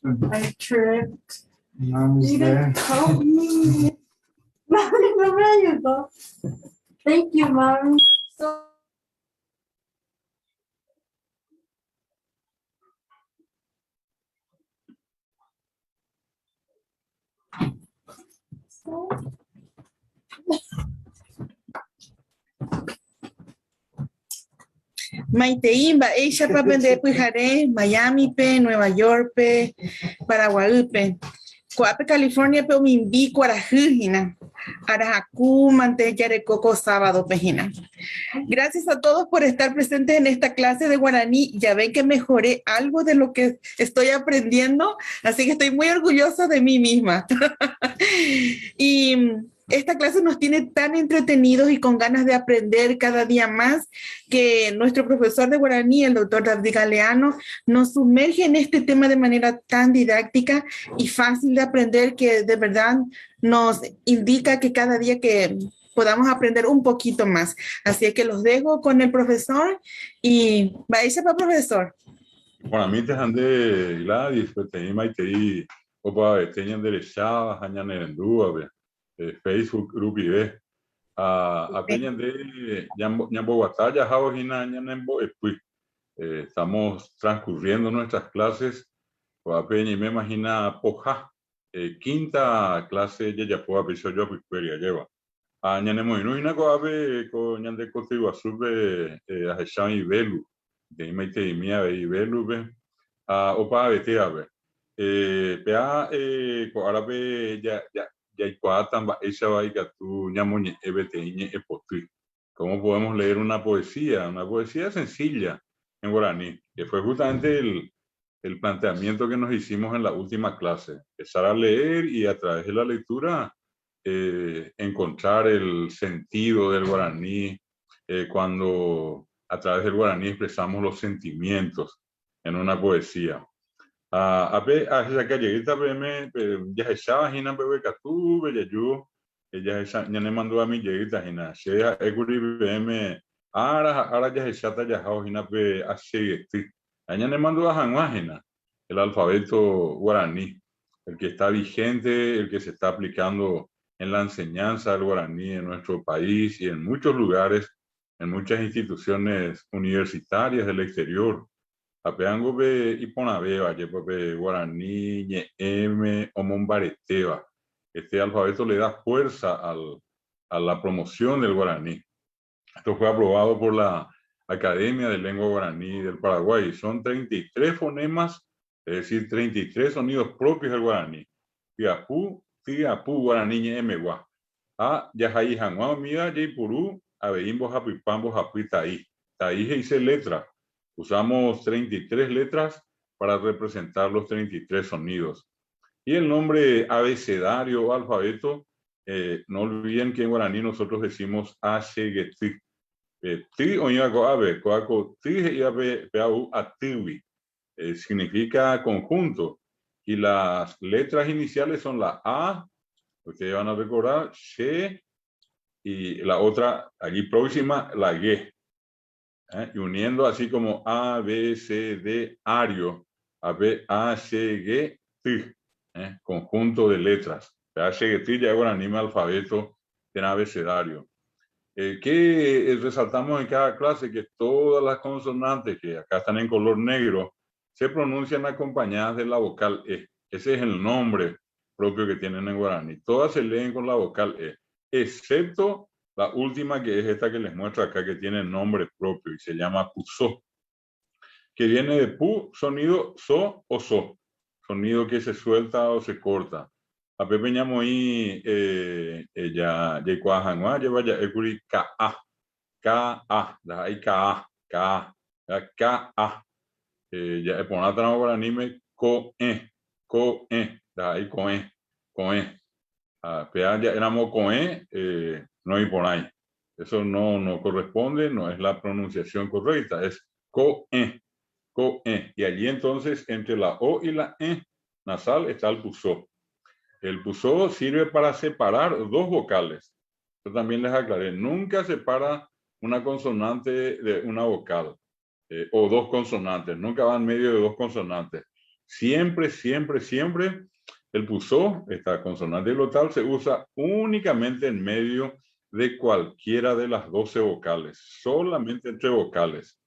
I tripped. Mommy's You there. didn't help me. Mommy, no me ayudó. Thank you, Mom. So Maiteimba, ella para aprender Pujaré, Miami, pe, Nueva York, pe, Paraguay, pe. Coape, California, pe, Mimbi, Cuarajujina. Arajacu, Mante, Yarecoco, sábado, pejina. Gracias a todos por estar presentes en esta clase de guaraní. Ya ven que mejoré algo de lo que estoy aprendiendo, así que estoy muy orgullosa de mí misma. Y esta clase nos tiene tan entretenidos y con ganas de aprender cada día más que nuestro profesor de guaraní, el doctor David Galeano, nos sumerge en este tema de manera tan didáctica y fácil de aprender que de verdad nos indica que cada día que podamos aprender un poquito más. Así es que los dejo con el profesor y vaya para profesor. Para mí te ande Gladys, pues te Maitei, opa, te enderechada, hañan en duda, Facebook, grupo y ve. A peña de Ñambo Batalla, Jawajina, Ñanembo, pues estamos transcurriendo nuestras clases. A peña y me imagina Poja, quinta clase, ya puedo avisar yo, pues lleva. Ñanemo inuina coabe, con Ñande Cotigo sube a Heshan y Belu, de Maite y Mía y Belu, opa, vete a ver. Pea, con árabe ya iguatan, esa vaiga tú, ñamoñe, ebeteiñe, epotui. ¿Cómo podemos leer una poesía sencilla en guaraní? Que fue justamente el planteamiento que nos hicimos en la última clase. Empezar a leer y a través de la lectura encontrar el sentido del guaraní, cuando a través del guaraní expresamos los sentimientos en una poesía. Ya esa hina bebe catu bellayu ella esa ya ne mandó a mi lleguita hina sea eguri bm ahora ya esa ta ya hina be ashe ella ne mandó a hanwajina el alfabeto guaraní, el que está vigente, el que se está aplicando en la enseñanza del guaraní en nuestro país y en muchos lugares, en muchas instituciones universitarias del exterior. Apeango be Iponabeba, Yepope Guaraní, M, Omombareteba. Este alfabeto le da fuerza a la promoción del guaraní. Esto fue aprobado por la Academia de Lengua Guaraní del Paraguay. Son 33 fonemas, es decir, 33 sonidos propios del guaraní. Tiapú, guaraní, emegua. Yajaí, Janguao, Mira, Yaipurú, Abeimbo, Japipambo, Japitaí. Taí hice letra. Usamos 33 letras para representar los 33 sonidos. Y el nombre abecedario o alfabeto, no olviden que en guaraní nosotros decimos Ashegeti. Ti oñaco abe, coaco ti y abe peau atiwi. Significa conjunto. Y las letras iniciales son la A, ustedes van a recordar, She, y la otra, allí próxima, la G. Y uniendo así como A, B, C, D, ario, A, B, A, C, G, T, conjunto de letras. A, C, G, T ya es un anime alfabeto en abecedario. ¿Qué resaltamos en cada clase? Que todas las consonantes que acá están en color negro se pronuncian acompañadas de la vocal E. Ese es el nombre propio que tienen en guaraní. Todas se leen con la vocal E, excepto la última, que es esta que les muestro acá, que tiene nombre propio y se llama Pusó, que viene de Pu, sonido So o So, sonido que se suelta o se corta. A Pepe llamo ahí, ya cuajanua, lleva ya ekuri K-A, K-A, da ahí K-A, K-A, K-A, ya ponata no para anime, Ko-E, da ahí Ko-E, Ko-E. Ya éramos Ko-E, no hay por ahí. Eso no corresponde, no es la pronunciación correcta, es Ko-E, Ko-E. Y allí entonces, entre la O y la E nasal está el Pusó. El Pusó sirve para separar dos vocales. Yo también les aclaré, nunca separa una consonante de una vocal, o dos consonantes, nunca va en medio de dos consonantes. Siempre, siempre, siempre el puso, esta consonante glotal, se usa únicamente en medio de cualquiera de las 12 vocales, solamente entre vocales.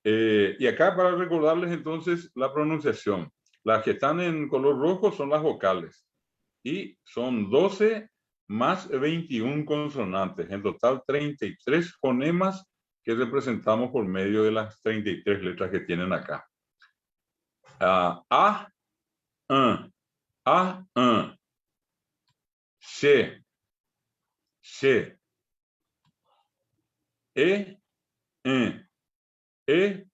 Y acá para recordarles entonces la pronunciación. Las que están en color rojo son las vocales y son 12 más 21 consonantes, en total 33 fonemas que representamos por medio de las 33 letras que tienen acá. A, C, C, E, G,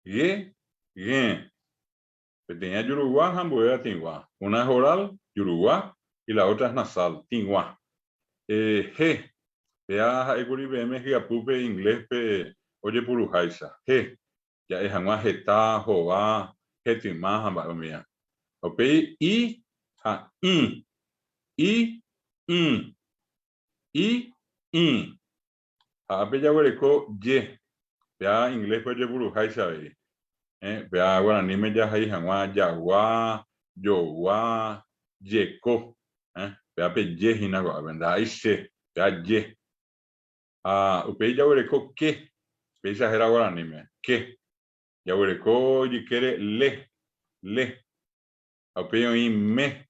G. Pequeña Yurugua, Jambuea, Tingua. Una es oral, Yurugua, y la otra es nasal, Tingua. G. Vea, Eguri, BM, Gigapupe, inglés, oye, Purujaisa. G. Ya es Jamua, Geta, Jova, Getimá, Jamba, mía. Ok, I, ja, I, I, I, I, I. A Bella Huereco, Y. Vea, inglés, oye, Purujaisa, ve. Vea, Guaraní, me ya ahí, Jamua, Yagua, Yogua, Yeco. Vea, pe, Yejina, ¿verdad? Ahí se, vea, Y. Upei ya huereco, ¿qué? Pesa era Guaraní, ¿qué? Ya huereco, y quiere, le. Upei oí, me.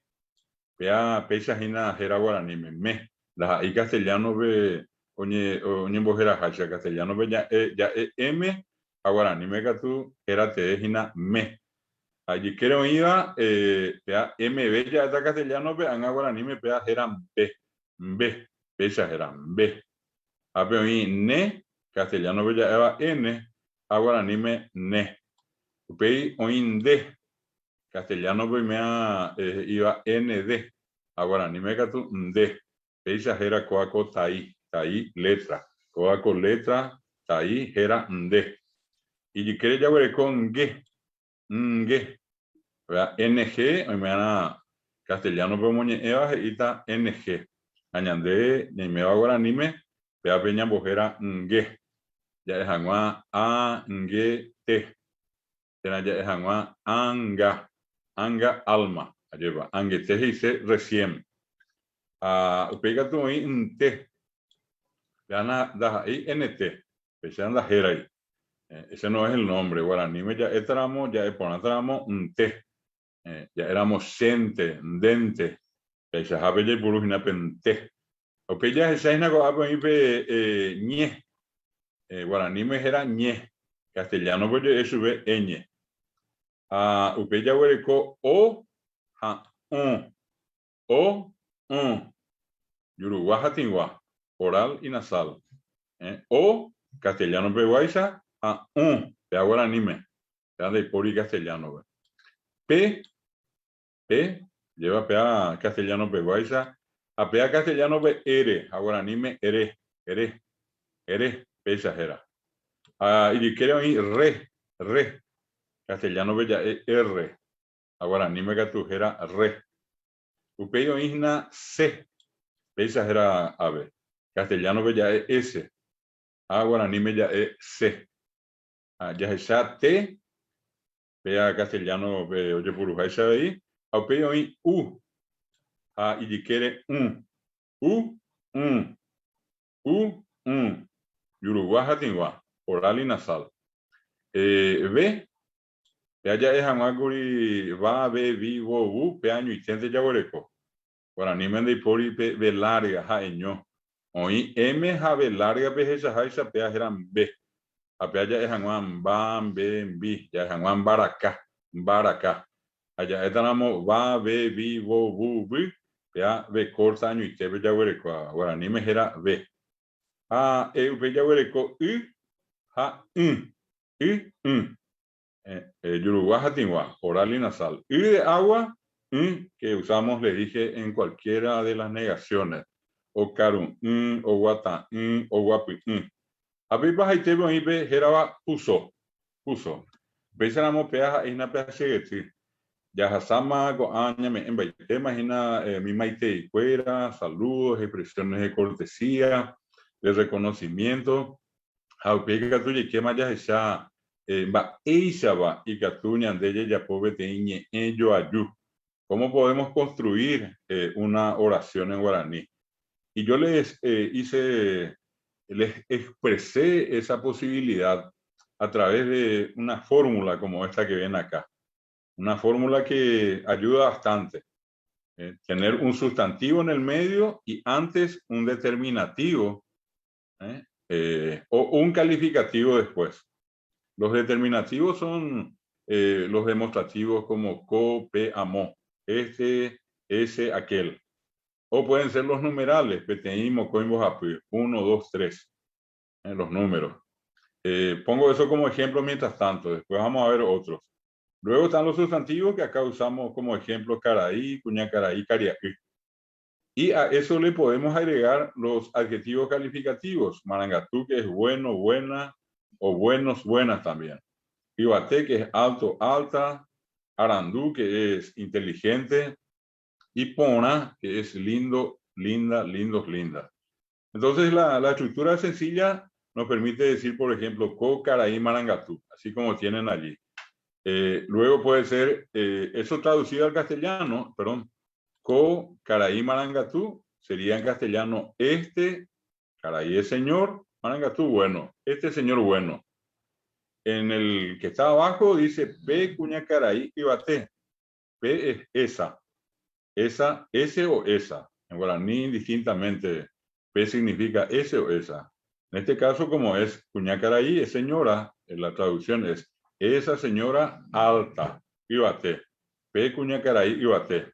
Vea, pesa hina, era Guaraní, me. La y castellano ve, oñe bojera hacha, castellano ve ya, M. A Guaraní, me catu, era te hina, me. Allí quiero oída, vea, MB ya está castellano, ve, en Guaraní, me pega, eran B. Pesa eran B. A oí, ne. Castellano bella eva N, aguaranime ne. Upei oin de. Castellano mea iba ND. Aguaranime catu de. Peisa era coaco tai. Tai letra. Coaco letra. Tai era de. Y quiere ya ver con ge. Ge. NG. Hoy me van castellano moñe eva ita NG. Añande ni me va guaranime. Vea peña bojera ge. Ya es angua a nge te. Ya es angua anga alma. Lleva ange te dice recién. Pega tu ahí te. Gana da ahí nt. Pesan la jera ahí. Ese no es el nombre. Guaraní me ya tramo, ya es por tramo te. Ya éramos sente, dente. Pesa habe ya burujina pente. O ya esa es una cosa que ñe. Guaraní me era ñe. Castellano pues eso ve ñ. Upeya huereco o Yurugua jatingua, oral y nasal. O castellano peguaisa de guaraní me. De pori castellano. P lleva pea castellano peguaisa. A pea castellano ve ere, a guaraní me ere, pesa era. Y quiero ir re. Castellano bella R. Ahora ni me catujera re. Upeyo isna C. Esa era ave. Castellano bella S. Ahora ni me ya C. Ya esa T. Vea castellano ve oye puruja esa ahí. Upeyo i U. Y quiere U. Uruguay jatingua. Oral y nasal. B. Ya es amaguri va be vivo peaño y tente ya huereco. Guaraní me de pori be larga jaeño. Hoy M jabe larga be esa jaisa pea eran B. A pea ya es amuan bam be bi ya es amuan baraka. Allá estamos va be vivo bu pea be corta año y tebe ya huereco. Guaraní me era B. Be ya huereco Yurugua jatingua, oral y nasal. Y de agua, que usamos, le dije, en cualquiera de las negaciones. O carum, o guata, o guapi. A pipas hay tebo y be geraba puso. Pensamos peaja y na peaje. Ya hasama go añame en baite, imagina mi maite y fuera, saludos, expresiones de cortesía, de reconocimiento. Haupeka tuye que maya esa va eisa va y catuña de ella ya pobre te ello ayu. ¿Cómo podemos construir una oración en guaraní? Y yo les les expresé esa posibilidad a través de una fórmula como esta que ven acá. Una fórmula que ayuda bastante. Tener un sustantivo en el medio y antes un determinativo o un calificativo después. Los determinativos son los demostrativos como co, pe, amo, este, ese, aquel. O pueden ser los numerales, peteímo, coimbo, japi, 1, 2, 3, los números. Pongo eso como ejemplo mientras tanto, después vamos a ver otros. Luego están los sustantivos que acá usamos como ejemplo caraí, cuñacaraí, cariaquí. Y a eso le podemos agregar los adjetivos calificativos. Marangatú, que es bueno, buena, o buenos, buenas también. Ibaté, que es alto, alta. Arandú, que es inteligente. Y Pona, que es lindo, linda, lindos, linda. Entonces la estructura sencilla nos permite decir, por ejemplo, Co, Caraí, Marangatú, así como tienen allí. Luego puede ser, eso traducido al castellano, perdón, Co, Caraí, Marangatú, sería en castellano este, Caraí es señor, Marangatú bueno, este señor bueno. En el que está abajo dice P, cuña, Caraí y Baté. P es esa, ese o esa. En guaraní indistintamente, P significa ese o esa. En este caso, como es cuña, Caraí, es señora, la traducción es esa señora alta, Ibaté. P, cuña, Caraí, Ibaté.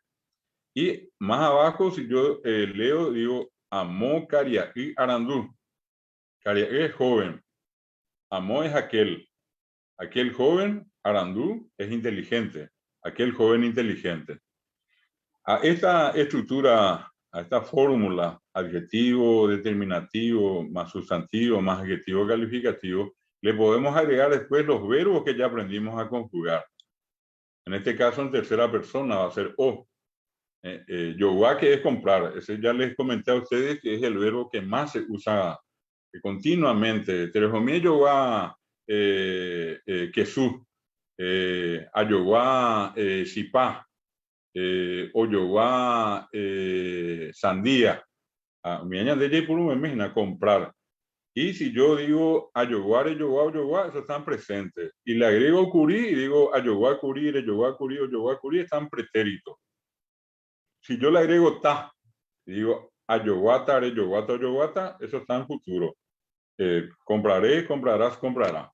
Y más abajo, si yo leo, digo, Amó, Cariaquí, Arandú. Cariaquí es joven. Amó es aquel. Aquel joven, Arandú, es inteligente. Aquel joven inteligente. A esta estructura, a esta fórmula, adjetivo, determinativo, más sustantivo, más adjetivo calificativo, le podemos agregar después los verbos que ya aprendimos a conjugar. En este caso, en tercera persona, va a ser o. Yoguá, que es comprar. Ese ya les comenté a ustedes que es el verbo que más se usa continuamente. Terejomie yoguá quesú, ayoguá sipá, o yoguá sandía. Miaña de jay por un memina, comprar. Y si yo digo ayoguare, yoguá, o yoguá, eso están presentes. Y le agrego curí y digo ayoguá, curí, yoguá, curí, o yoguá, curí, están pretéritos. Si yo le agrego ta, y digo ayoguata, areyoguata, ayoguata, eso está en futuro. Compraré, comprarás, comprará.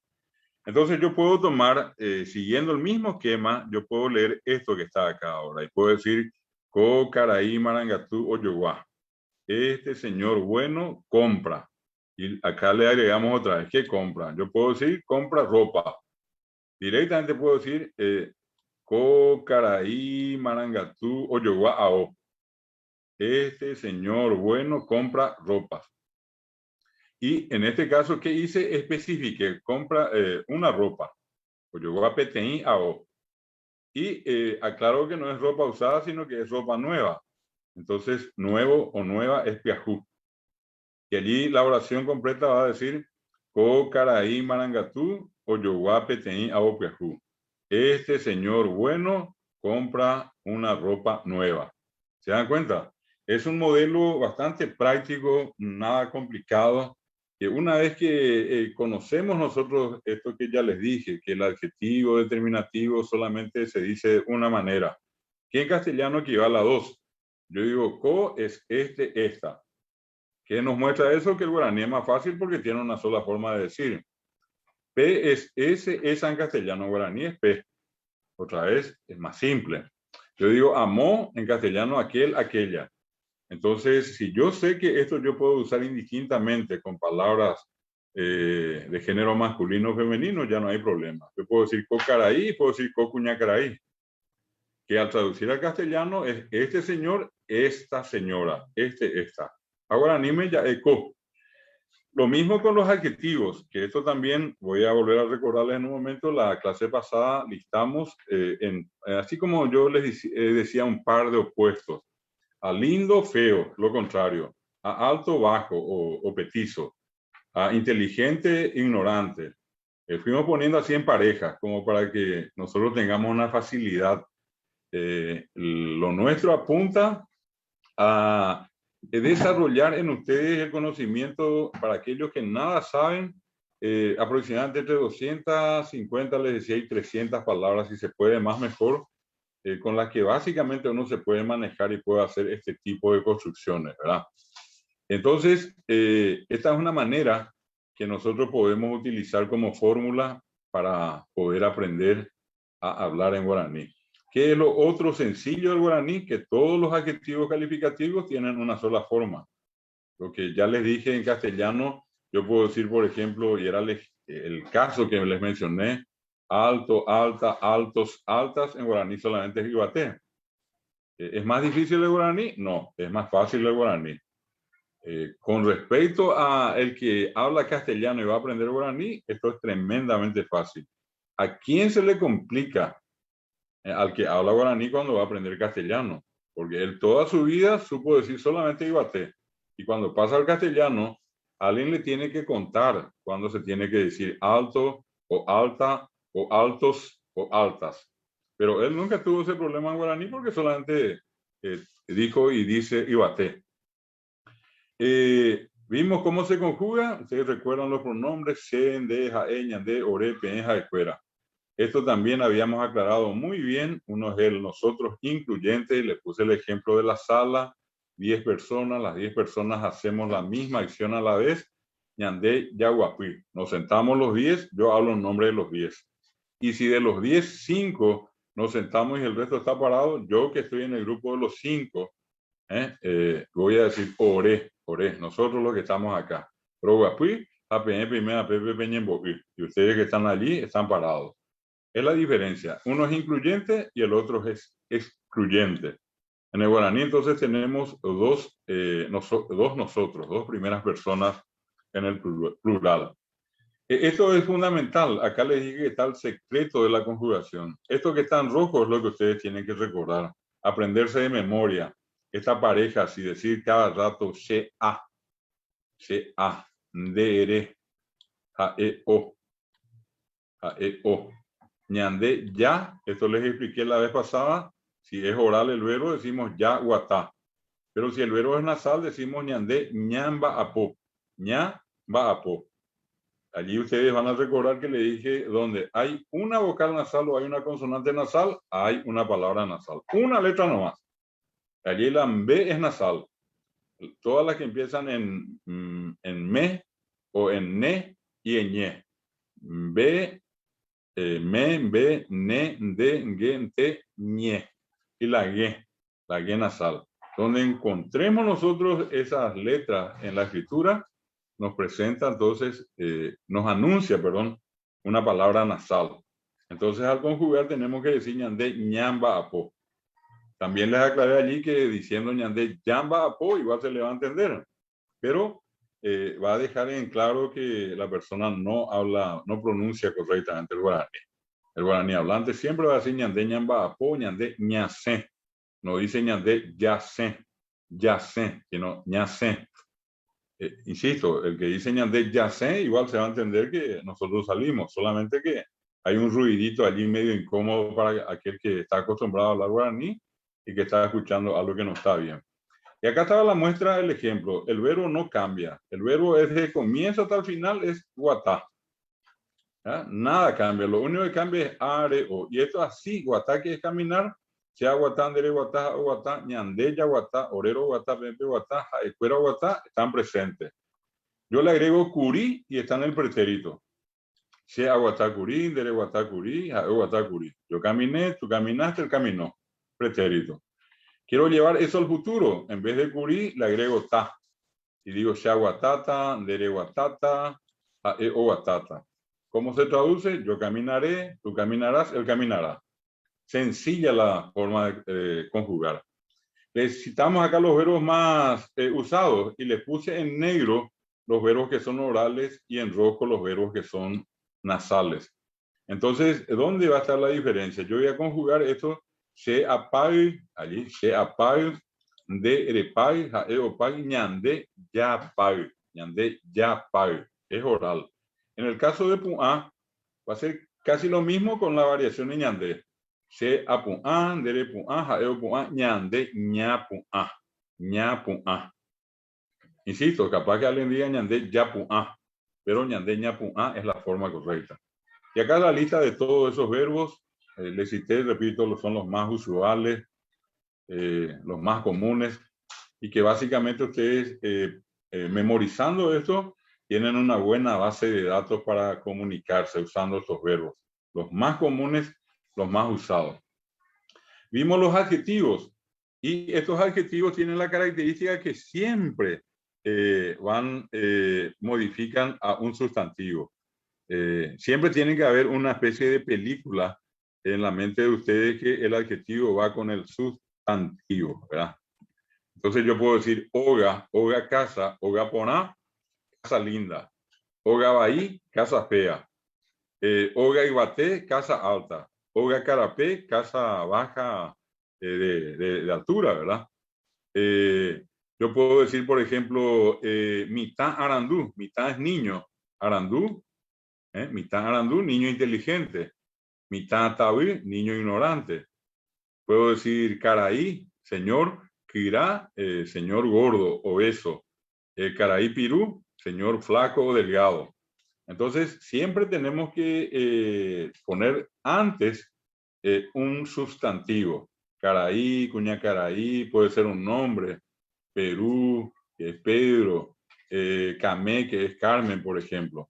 Entonces yo puedo tomar, siguiendo el mismo esquema, yo puedo leer esto que está acá ahora y puedo decir Co, Caraí, Marangatú, Oyoguá. Este señor bueno compra. Y acá le agregamos otra vez, ¿qué compra? Yo puedo decir compra ropa. Directamente puedo decir Co, Caraí, Marangatú, Oyoguá, Ao. Este señor bueno compra ropas. Y en este caso, ¿qué hice? Especifique, compra una ropa. Oyoguá, Peteín, Ao. Y aclaro que no es ropa usada, sino que es ropa nueva. Entonces, nuevo o nueva es piajú. Y allí la oración completa va a decir Co, Caraí, Marangatú, Oyoguá, Peteín, Ao, piajú. Este señor bueno compra una ropa nueva. ¿Se dan cuenta? Es un modelo bastante práctico, nada complicado, que una vez que conocemos nosotros esto que ya les dije, que el adjetivo determinativo solamente se dice de una manera, que en castellano equivale a dos. Yo digo, co es este, esta. ¿Qué nos muestra eso? Que el guaraní es más fácil porque tiene una sola forma de decir. P es ese, esa en castellano, guaraní es P. Otra vez, es más simple. Yo digo amó en castellano aquel, aquella. Entonces, si yo sé que esto yo puedo usar indistintamente con palabras de género masculino o femenino, ya no hay problema. Yo puedo decir cocaraí y puedo decir cocuñacaraí, que al traducir al castellano es este señor, esta señora, este, esta. Ahora anime ya eco. Lo mismo con los adjetivos, que esto también voy a volver a recordarles en un momento. La clase pasada listamos, así como yo les decía, un par de opuestos. A lindo, feo, lo contrario. A alto, bajo o petizo. inteligente, ignorante. Fuimos poniendo así en parejas, como para que nosotros tengamos una facilidad. Lo nuestro apunta a desarrollar en ustedes el conocimiento para aquellos que nada saben, aproximadamente entre 250, les decía, y 300 palabras, si se puede, más mejor, con las que básicamente uno se puede manejar y puede hacer este tipo de construcciones, ¿verdad? Entonces, esta es una manera que nosotros podemos utilizar como fórmula para poder aprender a hablar en guaraní. ¿Qué es lo otro sencillo del guaraní? Que todos los adjetivos calificativos tienen una sola forma. Lo que ya les dije en castellano, yo puedo decir, por ejemplo, y era el caso que les mencioné, alto, alta, altos, altas, en guaraní solamente es ibaté. ¿Es más difícil el guaraní? No, es más fácil el guaraní. Con respecto a el que habla castellano y va a aprender guaraní, esto es tremendamente fácil. ¿A quién se le complica? Al que habla guaraní cuando va a aprender castellano, porque él toda su vida supo decir solamente ibaté. Y cuando pasa al castellano, alguien le tiene que contar cuando se tiene que decir alto o alta o altos o altas. Pero él nunca tuvo ese problema en guaraní porque solamente dijo y dice ibaté. Vimos cómo se conjuga. Ustedes recuerdan los pronombres sen, de, jae, ñandé, ore, penja, escuera. Esto también habíamos aclarado muy bien. Uno es el nosotros incluyente. Le puse el ejemplo de la sala. 10 personas. Las 10 personas hacemos la misma acción a la vez. Ñandé, yaguapi. Nos sentamos los 10. Yo hablo en nombre de los 10. Y si de los 10, 5 nos sentamos y el resto está parado, yo que estoy en el grupo de los 5, voy a decir oré. Nosotros los que estamos acá. Pero guapi, APM, primera, Pepe, Peñemboqui. Y ustedes que están allí están parados. Es la diferencia. Uno es incluyente y el otro es excluyente. En el guaraní entonces tenemos dos nosotros, dos primeras personas en el plural. Esto es fundamental. Acá les dije que está el secreto de la conjugación. Esto que está en rojo es lo que ustedes tienen que recordar. Aprenderse de memoria. Esta pareja, así decir cada rato, se-a, de-ere, ja-e-o, ja-e-o. Ñandé, ya, esto les expliqué la vez pasada. Si es oral el verbo, decimos ya guatá. Pero si el verbo es nasal, decimos ñandé, ñamba apo. Ña va apo. Allí ustedes van a recordar que le dije donde hay una vocal nasal o hay una consonante nasal, hay una palabra nasal. Una letra nomás. Allí la B es nasal. Todas las que empiezan en me o en ne y en ñe. B, me, be, ne, de, ge, te, ñe. Y la G nasal. Donde encontremos nosotros esas letras en la escritura, nos presenta entonces, nos anuncia, perdón, una palabra nasal. Entonces al conjugar tenemos que decir ñandé, ñamba, apo. También les aclaré allí que diciendo ñandé, ñamba, apo, igual se le va a entender. Pero va a dejar en claro que la persona no habla, no pronuncia correctamente el guaraní. El guaraní hablante siempre va a decir ñandé, ñamba, apo, ñandé, ñacé. No dice ñandé, yacé, sino ñacé. Insisto, el que dice ñandé, yacé, igual se va a entender que nosotros salimos, solamente que hay un ruidito allí medio incómodo para aquel que está acostumbrado a hablar guaraní y que está escuchando algo que no está bien. Y acá estaba la muestra, el ejemplo. El verbo no cambia. El verbo desde comienzo hasta el final es guatá. ¿Ya? Nada cambia. Lo único que cambia es are, o. Y esto así, guatá, que es caminar. Sea guatá, andere guatá, guatá, ñandé, ya guatá, orero guatá, pepe guatá, escuera guatá, están presentes. Yo le agrego curí y está en el pretérito. Sea guatá curí, andere guatá curí, guatá curí. Yo caminé, tú caminaste, él caminó. Pretérito. Quiero llevar eso al futuro. En vez de curí, le agrego ta. Y digo shaguatata, dereguatata, aeoguatata. ¿Cómo se traduce? Yo caminaré, tú caminarás, él caminará. Sencilla la forma de conjugar. Necesitamos acá los verbos más usados y les puse en negro los verbos que son orales y en rojo los verbos que son nasales. Entonces, ¿dónde va a estar la diferencia? Yo voy a conjugar esto. Se apague, allí, se apague, de repague, jae opague, ñandé, ya pague, ñandé, ya pague. es oral. En el caso de pu'a, va a ser casi lo mismo con la variación de ñandé. Se a pu'a, dere pu'a, jaeo pu'a, ñandé, ña pu'a, ña pu'a. Insisto, capaz que alguien diga ñandé, ya pu'a, pero ñandé, ña pu'a es la forma correcta. Y acá la lista de todos esos verbos, les cité, repito, son los más usuales, los más comunes, y que básicamente ustedes, memorizando esto, tienen una buena base de datos para comunicarse usando estos verbos. Los más comunes, los más usados. Vimos los adjetivos, y estos adjetivos tienen la característica que siempre modifican a un sustantivo. Siempre tiene que haber una especie de película en la mente de ustedes que el adjetivo va con el sustantivo, ¿verdad? Entonces yo puedo decir Oga, Oga casa, Oga poná, casa linda. Oga bahí, casa fea. Oga Iguaté, casa alta. Oga Carapé, casa baja de altura, ¿verdad? Yo puedo decir, por ejemplo, mitad Arandú, mitad es niño. Arandú, mitad Arandú, niño inteligente. Mitad Tabí, niño ignorante. Puedo decir Caraí, señor. Kirá, señor gordo, obeso. Caraí Pirú, señor flaco o delgado. Entonces, siempre tenemos que poner antes un sustantivo. Caraí, Cuñacaraí, puede ser un nombre. Perú, que es Pedro. Camé, que es Carmen, por ejemplo.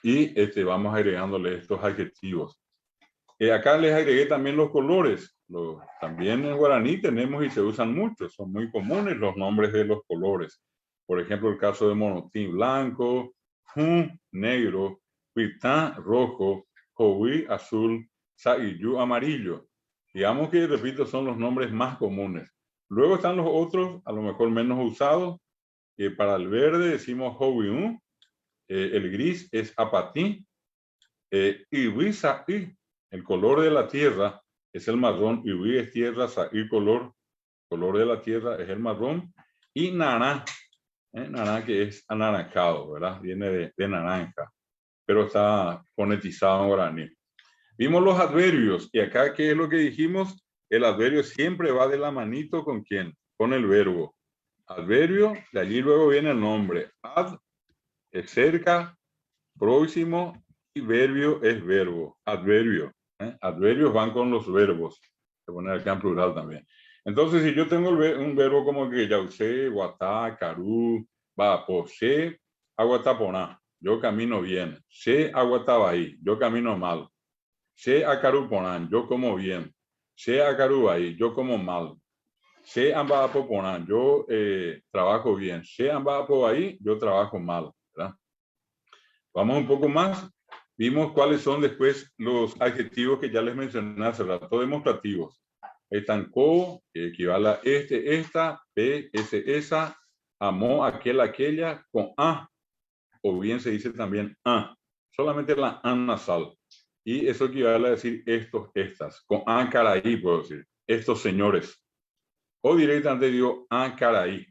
Y vamos agregándole estos adjetivos. Acá les agregué también los colores. También en guaraní tenemos y se usan mucho. Son muy comunes los nombres de los colores. Por ejemplo, el caso de monotín blanco, jun negro, pitán rojo, joví azul, saiyú amarillo. Digamos que, repito, son los nombres más comunes. Luego están los otros, a lo mejor menos usados. Para el verde decimos joviú, el gris es apatí, y saí. El color de la tierra es el marrón, y es tierra, saí color de la tierra es el marrón, y naranja, naranja que es anaranjado, ¿verdad? Viene de naranja, pero está fonetizado en guaraní. Vimos los adverbios, y acá, ¿qué es lo que dijimos? El adverbio siempre va de la manito ¿con quién? Con el verbo. Adverbio, de allí luego viene el nombre. Ad es cerca, próximo, y verbio es verbo. Adverbio. Adverbios van con los verbos. Voy a poner acá en plural también. Entonces, si yo tengo un verbo como que yausé, guatá, carú, vaposé, aguataponá, yo camino bien. Se aguatabaí, yo camino mal. Se acaruponán, yo como bien. Se acarubaí, yo como mal. Se ambapoponán, yo trabajo bien. Se ambapobaí, yo trabajo mal, ¿verdad? Vamos un poco más. Vimos cuáles son después los adjetivos que ya les mencioné hace rato, demostrativos. Están co, que equivale a esta, p, esa, amó, aquel, aquella, con a, o bien se dice también a, solamente la a nasal. Y eso equivale a decir estos, estas, con a caraí puedo decir, estos señores. O directamente digo a caraí,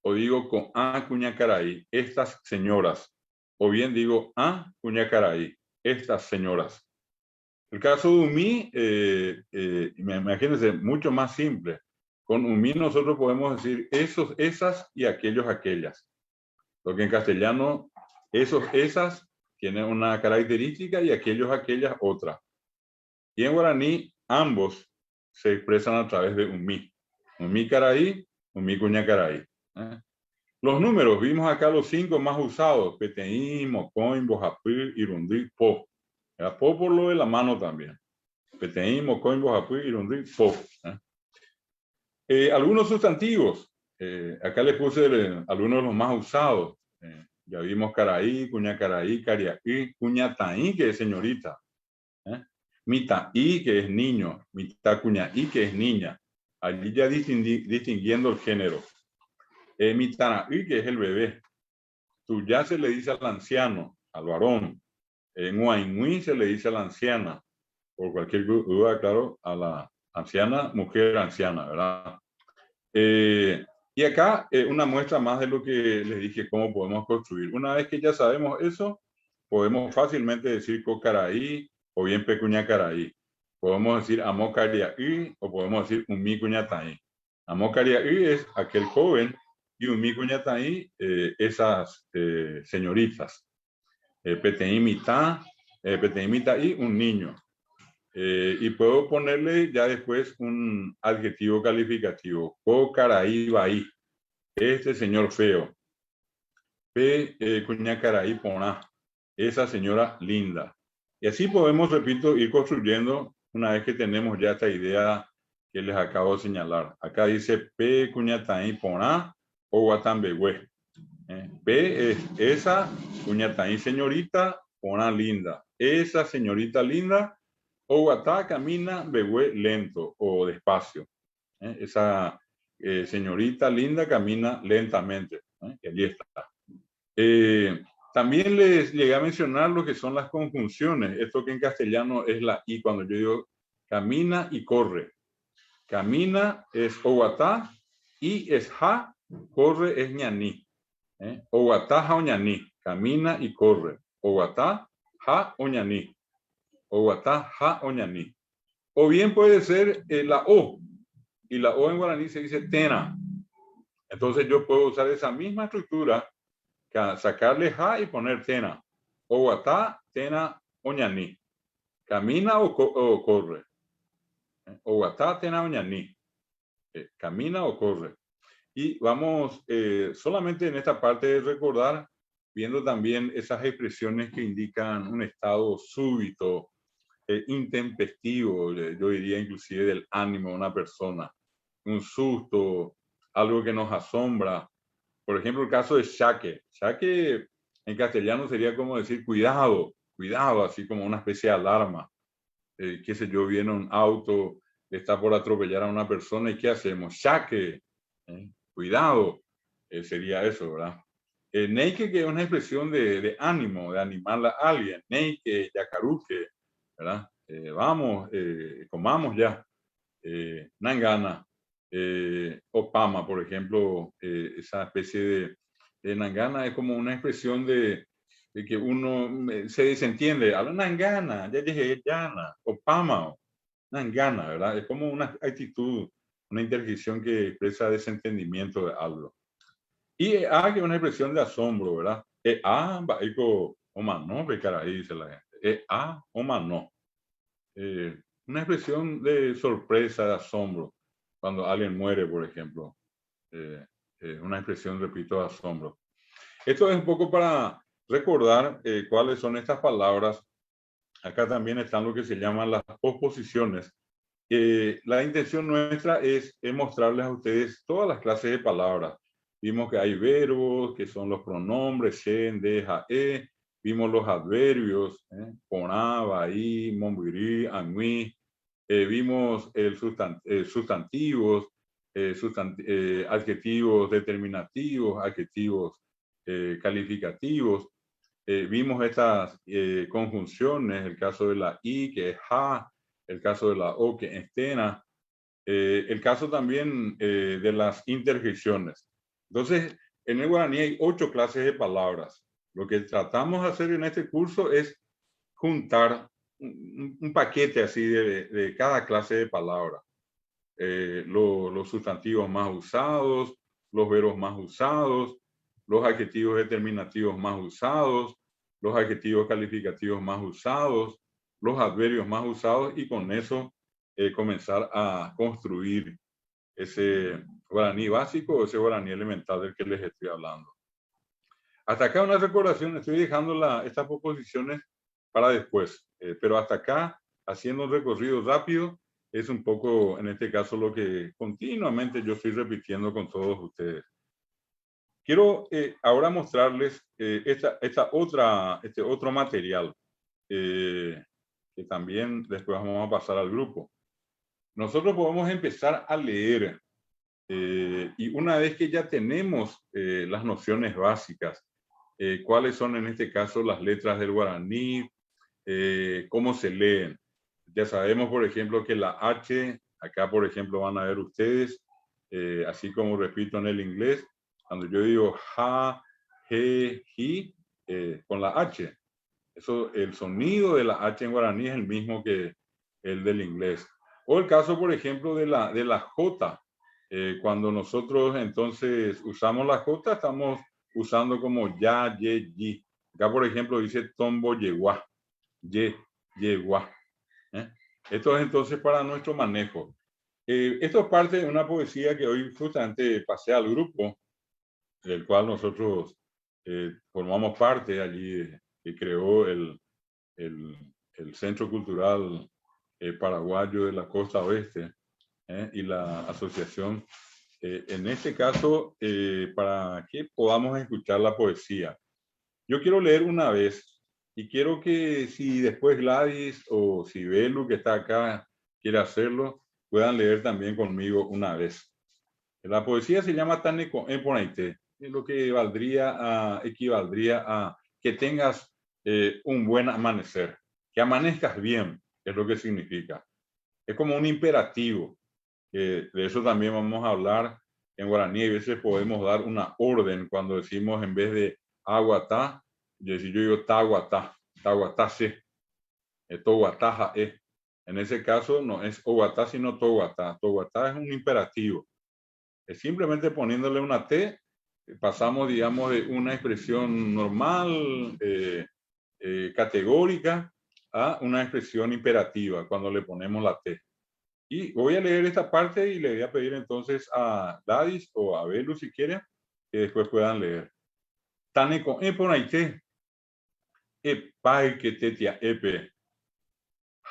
o digo con a cuñacaraí, estas señoras. O bien digo a cuñacaraí, estas señoras. El caso de umí, imagínense, mucho más simple. Con umí nosotros podemos decir esos, esas y aquellos, aquellas. Lo que en castellano, esos, esas tienen una característica y aquellos, aquellas otra. Y en guaraní, ambos se expresan a través de umí. Umí caraí, umí cuñacaraí. Los números, vimos acá los 5 más usados: Peteín, Mocoin, Bojapí, Irundí, Po. Era Po por lo de la mano también. Peteín, Mocoin, Bojapí, Irundí, Po. Algunos sustantivos. Acá les puse algunos de los más usados. Ya vimos caraí, cuñacaraí, cariaí, cuñataí, que es señorita. Mitaí, que es niño. Mitacuñaí, que es niña. Allí ya distinguiendo el género. Mitanaí, que es el bebé. Tuyá se le dice al anciano, al varón. Nguaingüí se le dice a la anciana. Por cualquier duda, claro, a la anciana, mujer anciana, ¿verdad? Y acá una muestra más de lo que les dije, cómo podemos construir. Una vez que ya sabemos eso, podemos fácilmente decir Cocaraí o bien Pecuñacaraí. Podemos decir Amocariaí o podemos decir Umicuñataí. Amocariaí es aquel joven y Umicuñataí esas señoritas. Peteimita y un niño. Y puedo ponerle ya después un adjetivo calificativo. Cocaraí Baí. Este señor feo. Cuñacaraí Poná. Esa señora linda. Y así podemos, repito, ir construyendo una vez que tenemos ya esta idea que les acabo de señalar. Acá dice P Cuñataí Poná o Guatambehue. P es esa Cuñataí señorita Poná linda. Esa señorita linda o Guatá camina Behue lento o despacio. Esa señorita linda camina lentamente. Y allí está. También les llegué a mencionar lo que son las conjunciones. Esto que en castellano es la I, cuando yo digo camina y corre. Camina es Oguatá, y es ja, corre es ñaní. Oguatá, ja o ñaní. Camina y corre. Oguatá, ja o ñaní. Oguatá, ja o ñaní. O bien puede ser la O. Y la O en guaraní se dice tena. Entonces yo puedo usar esa misma estructura, sacarle ja y poner tena. Oguatá, tena, oñaní. Camina o corre. Oguatá, tena, oñaní. Camina o corre. Y vamos solamente en esta parte de recordar, viendo también esas expresiones que indican un estado súbito, intempestivo, yo diría inclusive del ánimo de una persona. Un susto, algo que nos asombra. Por ejemplo, el caso de shaque. Shaque en castellano sería como decir cuidado, cuidado, así como una especie de alarma. Qué sé yo, viene un auto, está por atropellar a una persona y ¿qué hacemos? Shaque, cuidado, sería eso, ¿verdad? Neike, que es una expresión de ánimo, de animar a alguien. Neike, yacaruque, ¿verdad? Vamos, comamos ya. Nangana. Opama, por ejemplo, esa especie de nangana es como una expresión de que uno se desentiende. Habla nangana, ya dije llana, opama, nangana, ¿verdad? Es como una actitud, una interjección que expresa desentendimiento de algo. Y que es una expresión de asombro, ¿verdad? Baico, oma no, ahí dice la gente. Oma no. Una expresión de sorpresa, de asombro. Cuando alguien muere, por ejemplo, una expresión, repito, de asombro. Esto es un poco para recordar cuáles son estas palabras. Acá también están lo que se llaman las posposiciones. La intención nuestra es mostrarles a ustedes todas las clases de palabras. Vimos que hay verbos, que son los pronombres, shen, de, ja, e. Vimos los adverbios, poná, baí, mombirí, anui. Vimos sustantivos, adjetivos determinativos, adjetivos calificativos. Vimos estas conjunciones, el caso de la I, que es ja, el caso de la O, que es tena, el caso también de las interjecciones. Entonces, en el guaraní hay 8 clases de palabras. Lo que tratamos de hacer en este curso es juntar un paquete así de cada clase de palabra. Los sustantivos más usados, los verbos más usados, los adjetivos determinativos más usados, los adjetivos calificativos más usados, los adverbios más usados, y con eso comenzar a construir ese guaraní básico o ese guaraní elemental del que les estoy hablando. Hasta acá una recordación, estoy dejando estas proposiciones para después, pero hasta acá, haciendo un recorrido rápido, es un poco, en este caso, lo que continuamente yo estoy repitiendo con todos ustedes. Quiero ahora mostrarles este otro material, que también después vamos a pasar al grupo. Nosotros podemos empezar a leer, y una vez que ya tenemos las nociones básicas, cuáles son en este caso las letras del guaraní, cómo se leen. Ya sabemos, por ejemplo, que la H, acá por ejemplo van a ver ustedes, así como repito en el inglés, cuando yo digo ja, he, hi, con la H. Eso, el sonido de la H en guaraní es el mismo que el del inglés. O el caso, por ejemplo, de la J. Cuando nosotros entonces usamos la J, estamos usando como ya, ye, yi. Acá, por ejemplo, dice tombo, yeguá, ye, yeguá. Esto es entonces para nuestro manejo. Esto es parte de una poesía que hoy justamente pasé al grupo, del cual nosotros formamos parte allí, que creó el Centro Cultural Paraguayo de la Costa Oeste y la asociación. En este caso, para que podamos escuchar la poesía. Yo quiero leer una vez y quiero que si después Gladys o si Belu, que está acá, quiere hacerlo, puedan leer también conmigo una vez. La poesía se llama Taneko Emponaite, es lo que equivaldría a que tengas un buen amanecer, que amanezcas bien, es lo que significa. Es como un imperativo, de eso también vamos a hablar en guaraní. A veces podemos dar una orden cuando decimos en vez de aguatá, yo digo taguatá, taguatá se, toguataja es. En ese caso no es oguatá, sino toguatá. Toguatá es un imperativo. Es simplemente poniéndole una T, pasamos, digamos, de una expresión normal, categórica, a una expresión imperativa cuando le ponemos la T. Y voy a leer esta parte y le voy a pedir entonces a Gladys o a Belu, si quieren, que después puedan leer. Taneko eponaite, epai que tetia epe,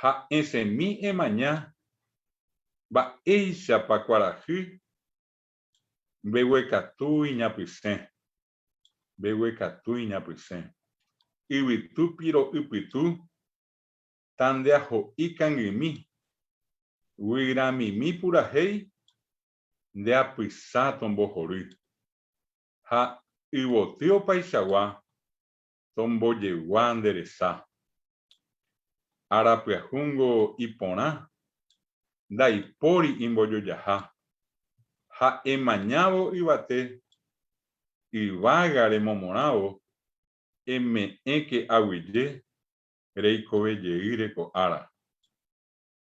ha ese mi emañá, ba eisha pa cuarajú, behuecatú y ñapisen, behuecatú y ñapisen. Iwitu piro upitu, tandeajo ikangimi, huirami purahei, de apisa tombojorí. Ha ibotio paisagua, tomboyeguá enderezá. Arapiajungo iponá, daipori imboyoyajá. Ha emañavo ibate, ibágare momoravo, me que aguille, reiko belleire ara.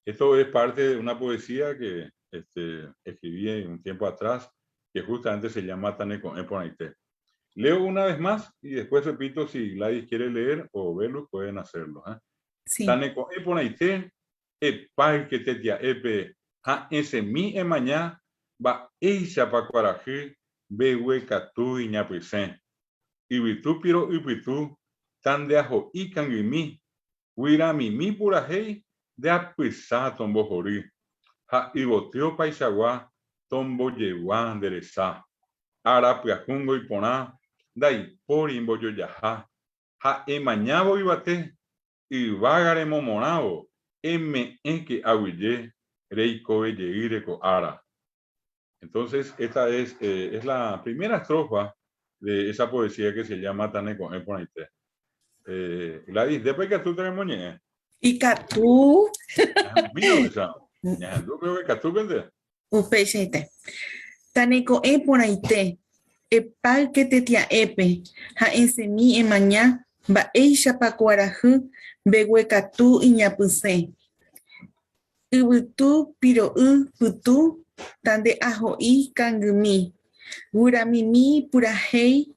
Esto es parte de una poesía que escribí un tiempo atrás, que justamente se llama Taneko Emponaite. Leo una vez más y después repito si Gladys quiere leer o verlo, pueden hacerlo. Sí. Taneko Emponaite, pai que tetia epe, ha ese mi emañá, ba eisa pa cuaraje, bewe catu y ñapisen. Ibitu piro ibitu, tan de ajo y kangimi, huirami mi purajei, de apisa tombojorí. Ha iboteo paisagua, tomboyeguá enderezá. Arapiajungo iponá, daipori imboyoyajá. Ha emañavo ibate, ibágare momoravo, que aguille, reiko belleire ara. Entonces, esta es la primera estrofa de esa poesía que se llama Taneko Emponaite. Gladys, después que tú te moñé. Y Catú. Mira, yo creo que Catú vende. Upechete. Taneko Emponaite. Epal que te tia epe. Ha ensemi emañá. Ba eisha pa cuarajú. Behuecatú y ñapuse. Ubutu piro putu. Tande ajo y kangumi. Guramimi purahei.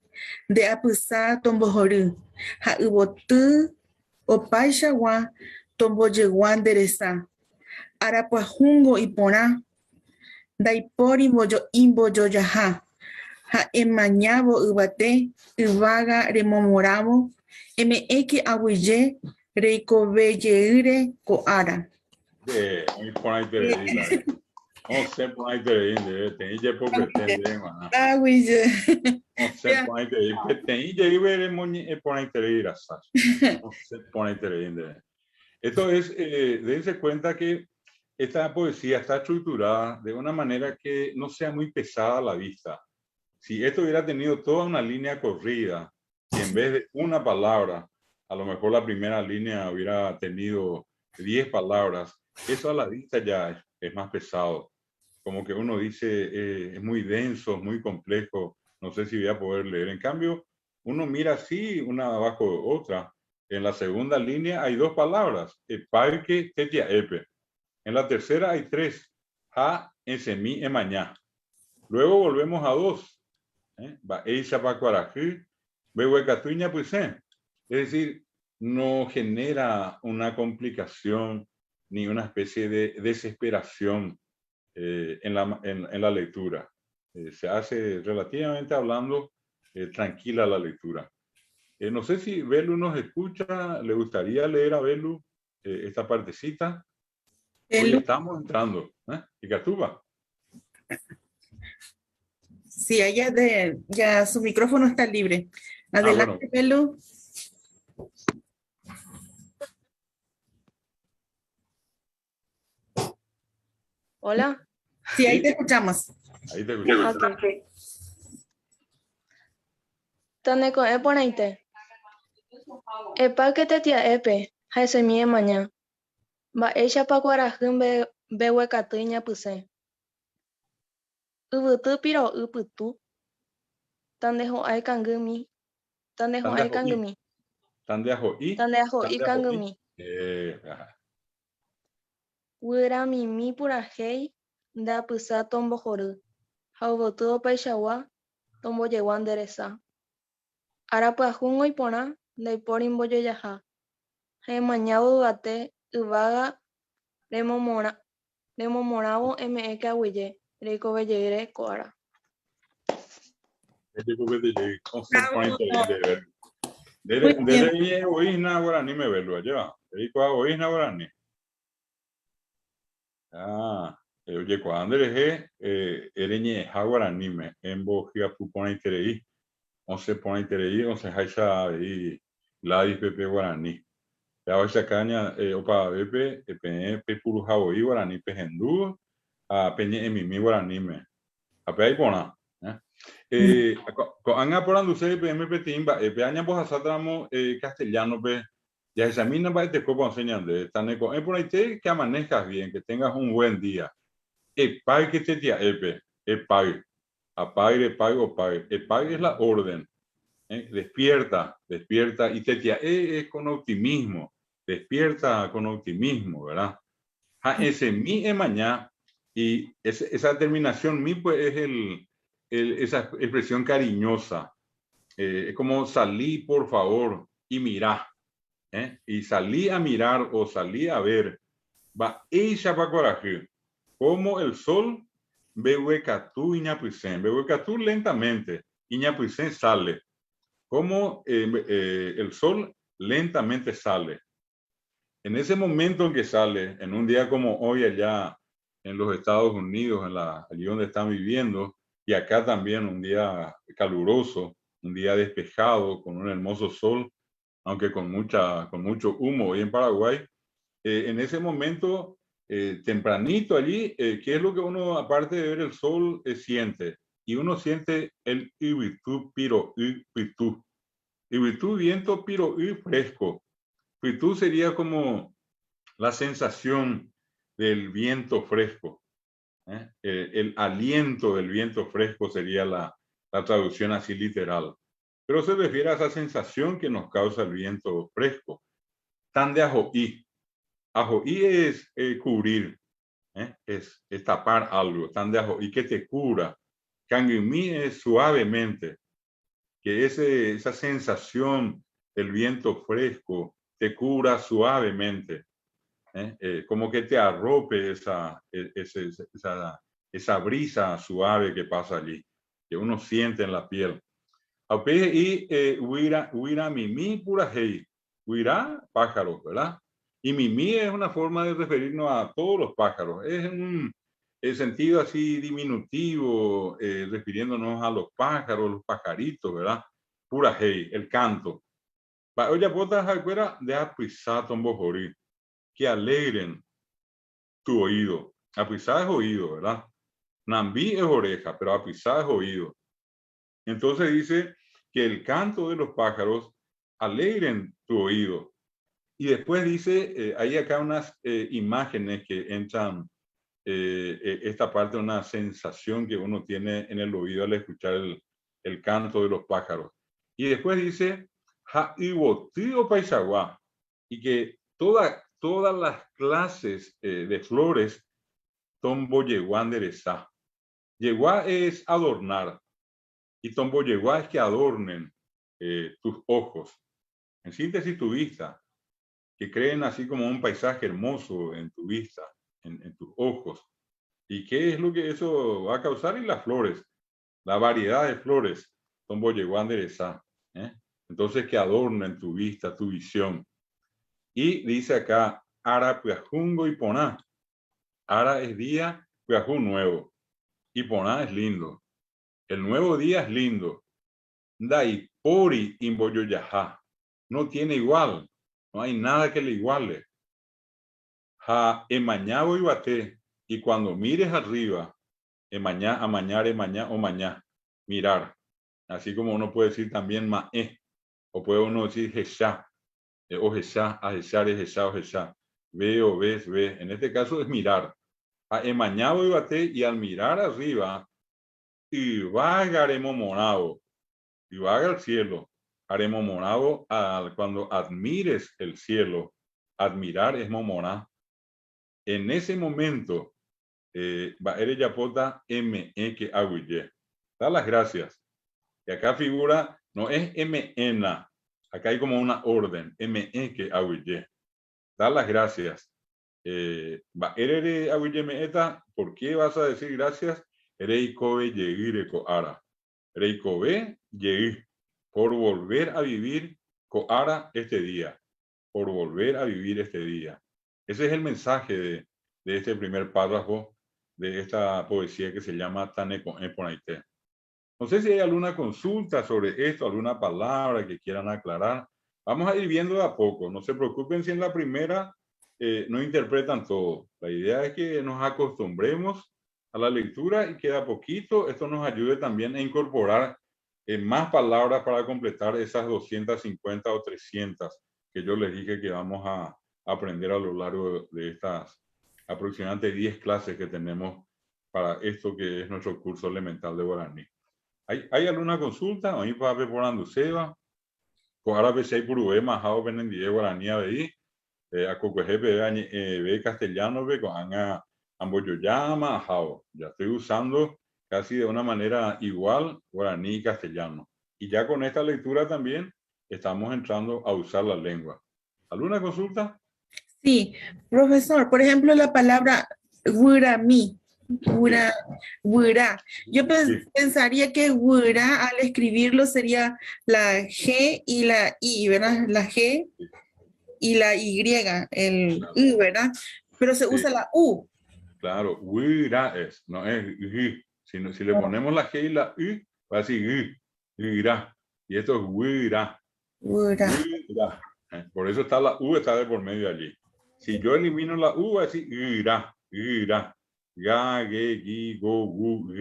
De apusa tombojoru. Ha ubotu opaishawa tomboyeguá enderezá. Arapuajungo iporã. Daipori imbojojaha. Ha emañavo yvate yvága remomoravo. Que aguije reikovejeýre ko'ára. No sé por ahí te viene, te dice porque te viene, Aguije. no sé por ahí te viene, te dice por ahí te viene, no sé por ahí te viene. Esto es, dense cuenta que esta poesía está estructurada de una manera que no sea muy pesada a la vista. Si esto hubiera tenido toda una línea corrida, y en vez de una palabra, a lo mejor la primera línea hubiera tenido 10 palabras, eso a la vista ya es más pesado. como que uno dice, es muy denso, muy complejo, no sé si voy a poder leer. En cambio, uno mira así, una abajo de otra. En la segunda línea hay 2 palabras, parque, tetia, epe. En la tercera hay 3, ha, ensemi, emañá. Luego volvemos a 2. Va, eisa, pa, cuarajú, behuecatuña, pues. Es decir, no genera una complicación ni una especie de desesperación en la lectura. Se hace relativamente hablando tranquila la lectura. No sé si Belu nos escucha, le gustaría leer a Belu esta partecita. Hoy Belu, estamos entrando. ¿Y Catuba? sí, ya su micrófono está libre. Bueno. Adelante, Belu. Hola. Sí, ahí te escuchamos. Ahí te escuchamos. Okay. Taneko eponaite. Epa que te tía epe, haise mi mañana. Va ella pa cuarajun behuecatuña puse. Ubutu piro uputu. Tandejo ai kangumi. Tandejo ai kangumi. Tandeajo y. Tandejo i kangumi. Wira mimi purajei da pusa tombojoru. Haubotu opaichawa tomboyeguan deresa. Arapyahúngo iporã ndaipóri mbojojaha. Ha'emañávo yvate yvága remomorãvo eme'ẽ kaguije reikovejeýre ko'ára. Desde oína guaraní me velo lleva. Oína guaraní. Oye, cuando eres ereñe guaraní me embo giapu pone interei. 11 pone interei, 11 haisha y ladis pepe guaraní. Ya hoy caña opa pepe pe puru haoi guaraní pe hendú a peñe emimi guaraní me. A pe ahí pona. Anga por anduce MP timba pe aña pues asatramo castellano pe ya examina para este copo enseñando taneco por ahí que amanezcas bien, que tengas un buen día. Epay que te tía epe, epay, apague, pago, pague. Epay es la orden. Despierta y te tía es con optimismo, despierta con optimismo, ¿verdad? Ese mi mañana y esa terminación mi pues es esa expresión cariñosa, es como salí por favor y mirá, y salí a mirar o salí a ver, va ella va coraje, como el sol, behuecatú iñapuisen, behuecatú lentamente, iñapuisen sale, como el sol lentamente sale. En ese momento en que sale, en un día como hoy allá en los Estados Unidos, allí donde están viviendo, y acá también un día caluroso, un día despejado, con un hermoso sol, aunque con mucho humo hoy en Paraguay, en ese momento, tempranito allí, ¿qué es lo que uno, aparte de ver el sol, siente? Y uno siente el ibitú, piro, ibitú. Ibitú, viento, piro, fresco. Ibitú sería como la sensación del viento fresco. El aliento del viento fresco sería la traducción así literal. Pero se refiere a esa sensación que nos causa el viento fresco. Tan de ajoí. Ajoí es cubrir, es tapar algo. Tan de ajoí que te cura. Kangumi es suavemente. Que esa sensación del viento fresco te cura suavemente. Como que te arrope esa brisa suave que pasa allí, que uno siente en la piel. Y huira mimi pura hey, huira pájaros, ¿verdad? Y mimi es una forma de referirnos a todos los pájaros, es un sentido así diminutivo, refiriéndonos a los pájaros, los pajaritos, ¿verdad? Pura hey, el canto. Oye, potas afuera de apisato en bojorí, que alegren tu oído. Apisá es oído, ¿verdad? Nambí es oreja, pero apisá es oído. Entonces dice que el canto de los pájaros alegren tu oído. Y después dice, hay acá unas imágenes que entran esta parte de una sensación que uno tiene en el oído al escuchar el canto de los pájaros. Y después dice, Ha'iwotío Paisagua, y que todas las clases de flores Tombo Yeguá Derezá. Yeguá es adornar, y Tombo Yeguá es que adornen tus ojos. En síntesis, tu vista, que creen así como un paisaje hermoso en tu vista, en tus ojos. ¿Y qué es lo que eso va a causar? Y las flores, la variedad de flores, Tombo Yeguá Derezá. Entonces, que adornen tu vista, tu visión. Y dice acá, Ara Puajungo y Poná. Ara es día, Puajún nuevo. Y Poná es lindo. El nuevo día es lindo. Dai Pori Imboyoyajá. No tiene igual. No hay nada que le iguale. Ha emañabo y bate. Y cuando mires arriba, emañá, amañar, emañá o mañá. Mirar. Así como uno puede decir también ma'e. O puede uno decir jeshá. O jeshá, a jeshar, jeshá o jeshá. Ve o ves, ve. En este caso es mirar. A emañabo y bate. Y al mirar arriba, y vagaremos morado. Y vaga al cielo. Haremos morado cuando admires el cielo. Admirar es momoná. En ese momento, Baere Yapota ME que aguille. Da las gracias. Y acá figura, no es MN. Acá hay como una orden. ME que aguille. Da las gracias. Baere aguille meeta. ¿Por qué vas a decir gracias? Reikobe yeire koara. Reikobe yeire. Por volver a vivir koara este día. Por volver a vivir este día. Ese es el mensaje de este primer párrafo de esta poesía que se llama Taneko Eponaité. No sé si hay alguna consulta sobre esto, alguna palabra que quieran aclarar. Vamos a ir viendo de a poco. No se preocupen si en la primera no interpretan todo. La idea es que nos acostumbremos a la lectura y que de a poquito esto nos ayude también a incorporar más palabras para completar esas 250 o 300 que yo les dije que vamos a aprender a lo largo de estas aproximadamente 10 clases que tenemos para esto que es nuestro curso elemental de guaraní. ¿Hay alguna consulta? A mí para ver por Anduseva, por ahora ve si hay por UE majado venen de guaraní a ver a cocojepe ve castellano ve con anga amboyoyama ajao. Ya estoy usando casi de una manera igual guaraní y castellano. Y ya con esta lectura también estamos entrando a usar la lengua. ¿Alguna consulta? Sí, profesor, por ejemplo, la palabra Wurami, Wura. Yo pensaría que Wura al escribirlo sería la G y la I, ¿verdad? La G y la Y, el I, ¿verdad? Pero se usa la U. Claro, Wura es, no es Y. Si le ponemos la G y la Y, va a decir Wira. Y esto es Wura. Wura. Por eso está la U, está de por medio allí. Si yo elimino la U, va a decir Ira. Ga, ge, gi, go, gu,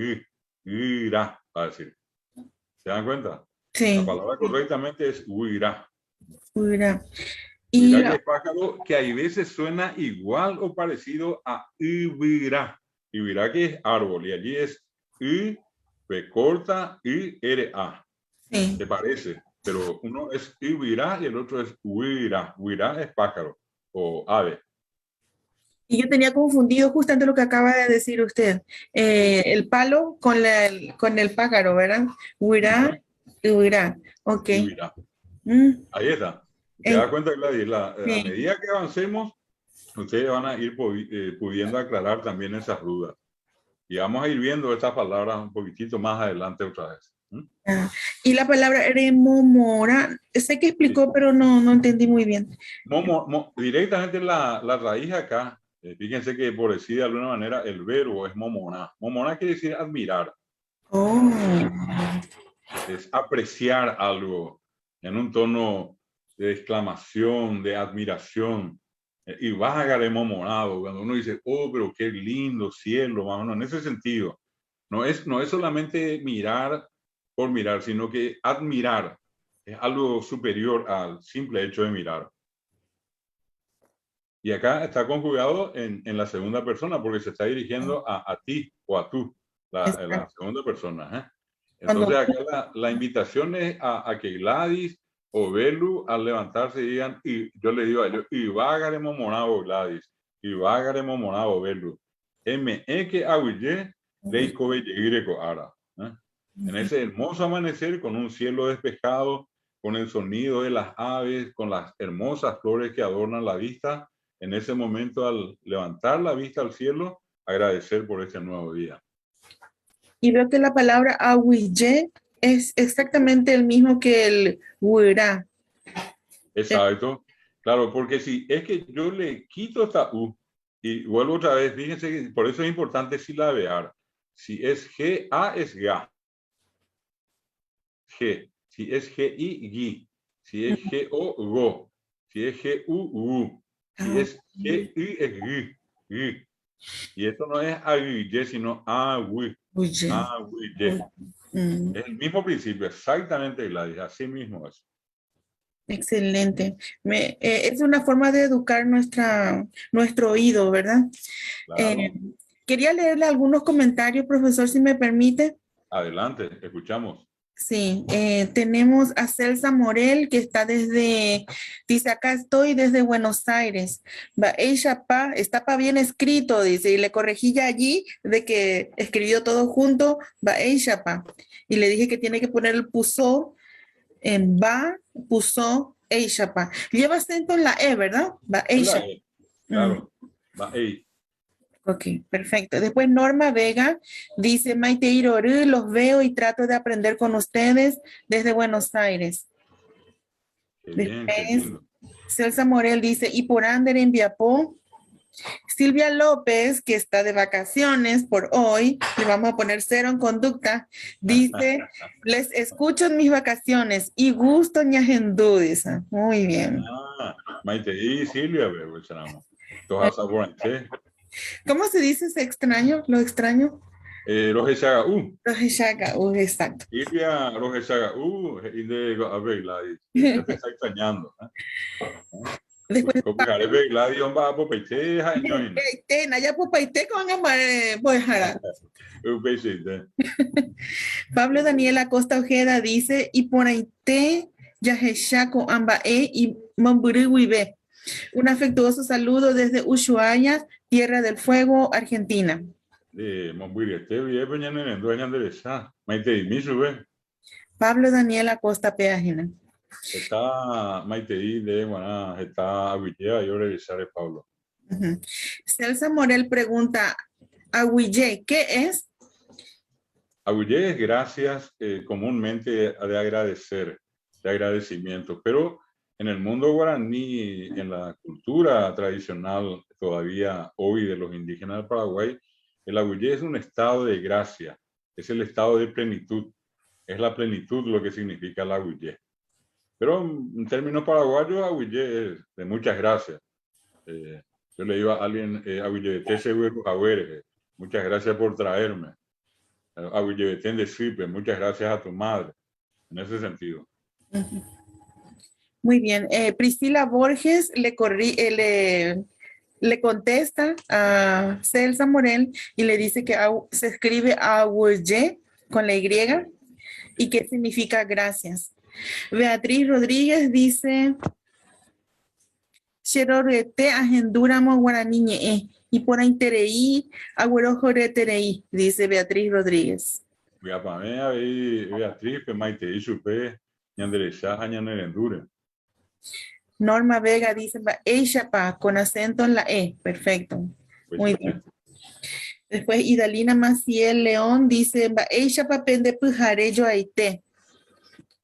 ira. Va a decir. ¿Se dan cuenta? Sí. La palabra correctamente es Wira. Wura. Mira que es pájaro que hay veces suena igual o parecido a Ibira. Ibira que es árbol y allí es I, P corta, I, R, A. Sí. ¿Te parece? Pero uno es Ibira y el otro es Huira. Huira es pájaro o ave. Y yo tenía confundido justamente lo que acaba de decir usted. El palo con el pájaro, ¿verdad? Huira y huira. Ok. Huira. Ahí está. ¿Te das cuenta, Gladys? A medida que avancemos, ustedes van a ir pudiendo aclarar también esas dudas. Y vamos a ir viendo estas palabras un poquitito más adelante otra vez. Y la palabra remomora, sé que explicó, sí, pero no entendí muy bien. Directamente la raíz acá, fíjense que por decir de alguna manera el verbo es momona. Momona quiere decir admirar. Oh. Es apreciar algo en un tono de exclamación, de admiración. Y vaga de momonado, cuando uno dice, oh, pero qué lindo cielo, más o menos, en ese sentido. No es solamente mirar por mirar, sino que admirar es algo superior al simple hecho de mirar. Y acá está conjugado en la segunda persona porque se está dirigiendo a ti o a tú, la segunda persona. ¿Eh? Entonces acá la invitación es a que Gladys o Belu al levantarse digan, y yo le digo a ellos, y vágaremos morado Gladys, y vágaremos morado Belu. Que aguille, de Kobe Yegireco Ara. En ese hermoso amanecer, con un cielo despejado, con el sonido de las aves, con las hermosas flores que adornan la vista, en ese momento, al levantar la vista al cielo, agradecer por este nuevo día. Y veo que la palabra ahuille es exactamente el mismo que el huirá. Exacto. Claro, porque si es que yo le quito esta U y vuelvo otra vez, fíjense que por eso es importante silabear. Si es G, A es GA. G. Si es G-I, GI. Si es G-O, GO. Si es G-U, GU. Si es G-I, es GI. GI. Y esto no es aguille, sino aguille. Aguille. Es el mismo principio, exactamente, Gladys. Así mismo es. Excelente. Es una forma de educar nuestro oído, ¿verdad? Claro. Quería leerle algunos comentarios, profesor, si me permite. Adelante, escuchamos. Sí, tenemos a Celsa Morel, que dice, acá estoy desde Buenos Aires. Ella está bien escrito, dice, y le corregí ya allí de que escribió todo junto, ella y le dije que tiene que poner el puso en puso, ella lleva acento en la E, ¿verdad? Ella. Claro, va E. Ok, perfecto. Después Norma Vega dice, Maite Irorú, los veo y trato de aprender con ustedes desde Buenos Aires. Qué bien, qué lindo. Celsa Morel dice, y por Ander en Viapó. Silvia López, que está de vacaciones por hoy, le vamos a poner 0 en conducta, dice, les escucho en mis vacaciones y gusto ñajendú, dice. Muy bien. Maite y Silvia, ¿Cómo se dice ese extraño? ¿Lo extraño? Rojechaga exacto. Silvia Rojechaga y de Gladys. Ya te está extrañando. Después Pablo Daniel Acosta Ojeda dice, y por ahí te Yajeshaco Ambae y Mamburigüibe. Un afectuoso saludo desde Ushuaia, Tierra del Fuego, Argentina. Pablo Daniel Acosta Peágina. Está Maiteí de Guaná, está Aguillea y regresar Pablo. Celsa Morel pregunta, Aguille, ¿qué es? Aguille es gracias, comúnmente de agradecer, de agradecimiento, pero en el mundo guaraní, en la cultura tradicional todavía hoy de los indígenas del Paraguay, el aguille es un estado de gracia, es el estado de plenitud, es la plenitud lo que significa el aguille. Pero en términos paraguayos, aguille es de muchas gracias. Yo le digo a alguien, aguille, muchas gracias por traerme. Aguille, de muchas gracias a tu madre. En ese sentido. Muy bien. Priscila Borges le contesta a Celsa Morel y le dice que se escribe aguille con la Y y que significa gracias. Beatriz Rodríguez dice, Xerorete agenduramo guaraniñe y por ahí tereí, agüerojore tereí, dice Beatriz Rodríguez. Beatriz, que maite y supe, ñanderecha, ñanerendure. Norma Vega dice, ella con acento en la E, perfecto. Muy bien. Después Idalina Maciel León dice, ella pende pujare yo aite.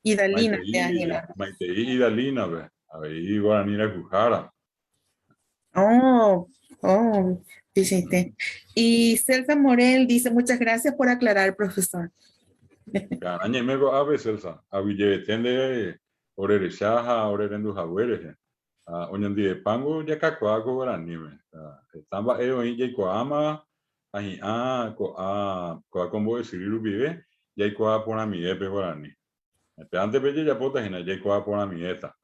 Idalina. Maite y Idalina, ahí guaranira pujara. Oh, dice. Y Celsa Morel dice, muchas gracias por aclarar, profesor. Añemego ave Celsa, avilletende orerechaja, orerendujahuereje. Oñandi de pango ya cacuaco guaranime. Estamba y yaikuama, coa combo de Ciriru vive, yaikua por mi epe guarani. Antes de ya pota, yaikua por mi eta.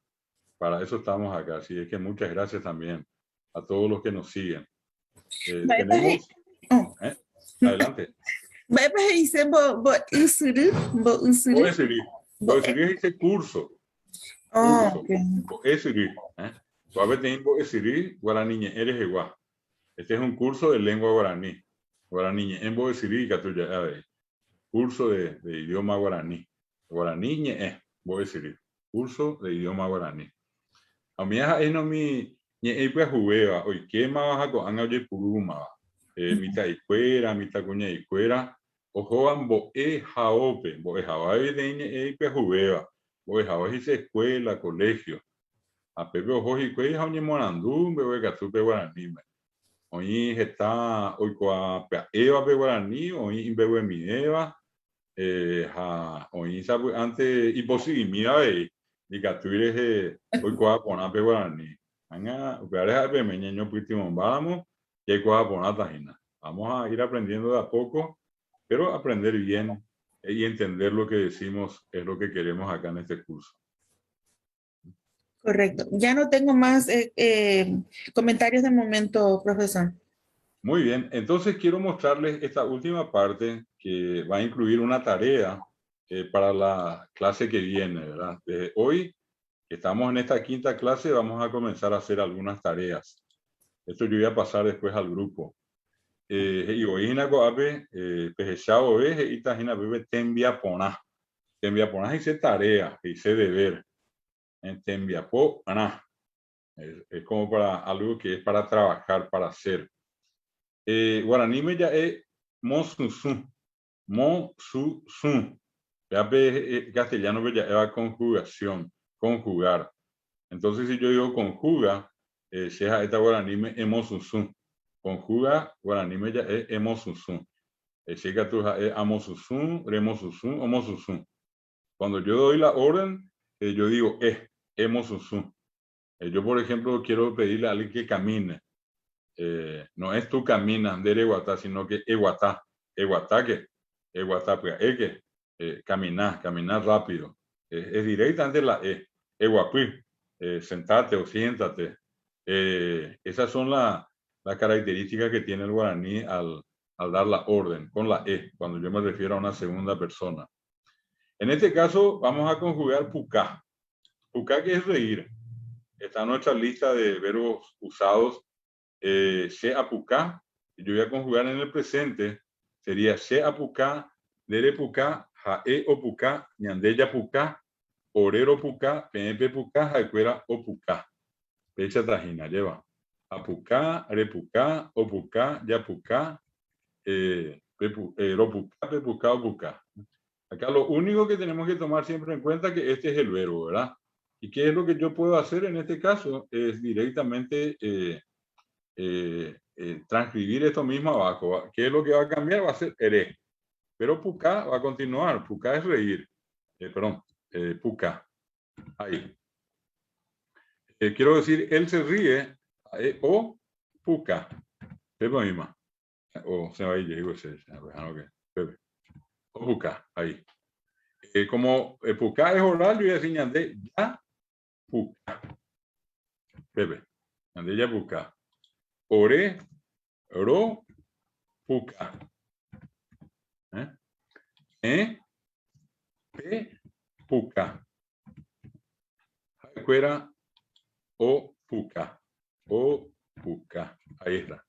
Para eso estamos acá, así es que muchas gracias también. a todos los que nos siguen. Bye, Tenemos... Oh. Adelante. Vai para dice bo usuru. Voy a decir ese curso. Oh, Curso. okay. Este es un curso de lengua guaraní. Guaraní en Boesirí, curso de idioma guaraní. Guaraní Boesirí. Curso de idioma guaraní. A mí es no mi jugueva. Hoy quema baja con anga puruma. Mita icuera, mita cuña icuera. Ojoan boe jaope. Boe jaope de jugueva. Boe jaope es escuela, colegio. A pepe ojo y cuello jaoñe morandú, bebe catupe guaraní. Hoy está hoy coa Eva pe guaraní, hoy imbebe mi Eva. Hoy sabe antes y posibilidad de catuire hoy coa pona pe guaraní. Anga, upeare pe meñeño pitimo vamos, que coa pona tajina. Vamos a ir aprendiendo de a poco, pero aprender bien y entender lo que decimos es lo que queremos acá en este curso. Correcto. Ya no tengo más comentarios de momento, profesor. Muy bien, entonces quiero mostrarles esta última parte que va a incluir una tarea para la clase que viene, ¿verdad? Desde hoy, que estamos en esta quinta clase, vamos a comenzar a hacer algunas tareas. Esto yo voy a pasar después al grupo. Y hoy en la coape, pejechao ve, y tajina bebe tembia poná. Tembia poná hice tarea, hice deber. Tembia poná. Es como para algo que es para trabajar, para hacer. Guaraní me ya es mosusun. Mosusun. Castellano me ya es conjugación, conjugar. Entonces, si yo digo conjuga, sea esta guaraní me emosusun. Conjuga, guaraní me ya es emosusun. Si que tú es amosusun, remosusun, omosusun. Cuando yo doy la orden, yo digo emosusun. Yo, por ejemplo, quiero pedirle a alguien que camine. No es tú caminas de eguatá, sino que eguatá. Eguatá que, pues, que caminar rápido. Es directamente la eguapí, sentate o siéntate. Esas son las características que tiene el guaraní al dar la orden, con la cuando yo me refiero a una segunda persona. En este caso, vamos a conjugar pucá. Pucá, que es reír. Está en nuestra lista de verbos usados. Se apucá, yo voy a conjugar en el presente, sería se apucá, dere pucá, jae o pucá, ñandeya pucá, orero pucá, pepe pucá, jaecuera o pucá. Fecha tajina, lleva. Apucá, repucá, opucá, yapucá, ropucá, pepucá, opucá. Acá lo único que tenemos que tomar siempre en cuenta es que este es el verbo, ¿verdad? ¿Y qué es lo que yo puedo hacer en este caso? Es directamente transcribir esto mismo abajo. ¿Qué es lo que va a cambiar? Va a ser ere. Pero pucá va a continuar. Pucá es reír. Pucá. Ahí. Quiero decir, él se ríe o pucá. Es lo mismo. O se va a ir. O pucá. Ahí. Como pucá es oral, yo voy a decir ñande ya pucá. Pepe. Ñande ya pucá. Ore, ro, pucá. Pe, pucá. Fuera, o pucá. O pucá. Ahí está.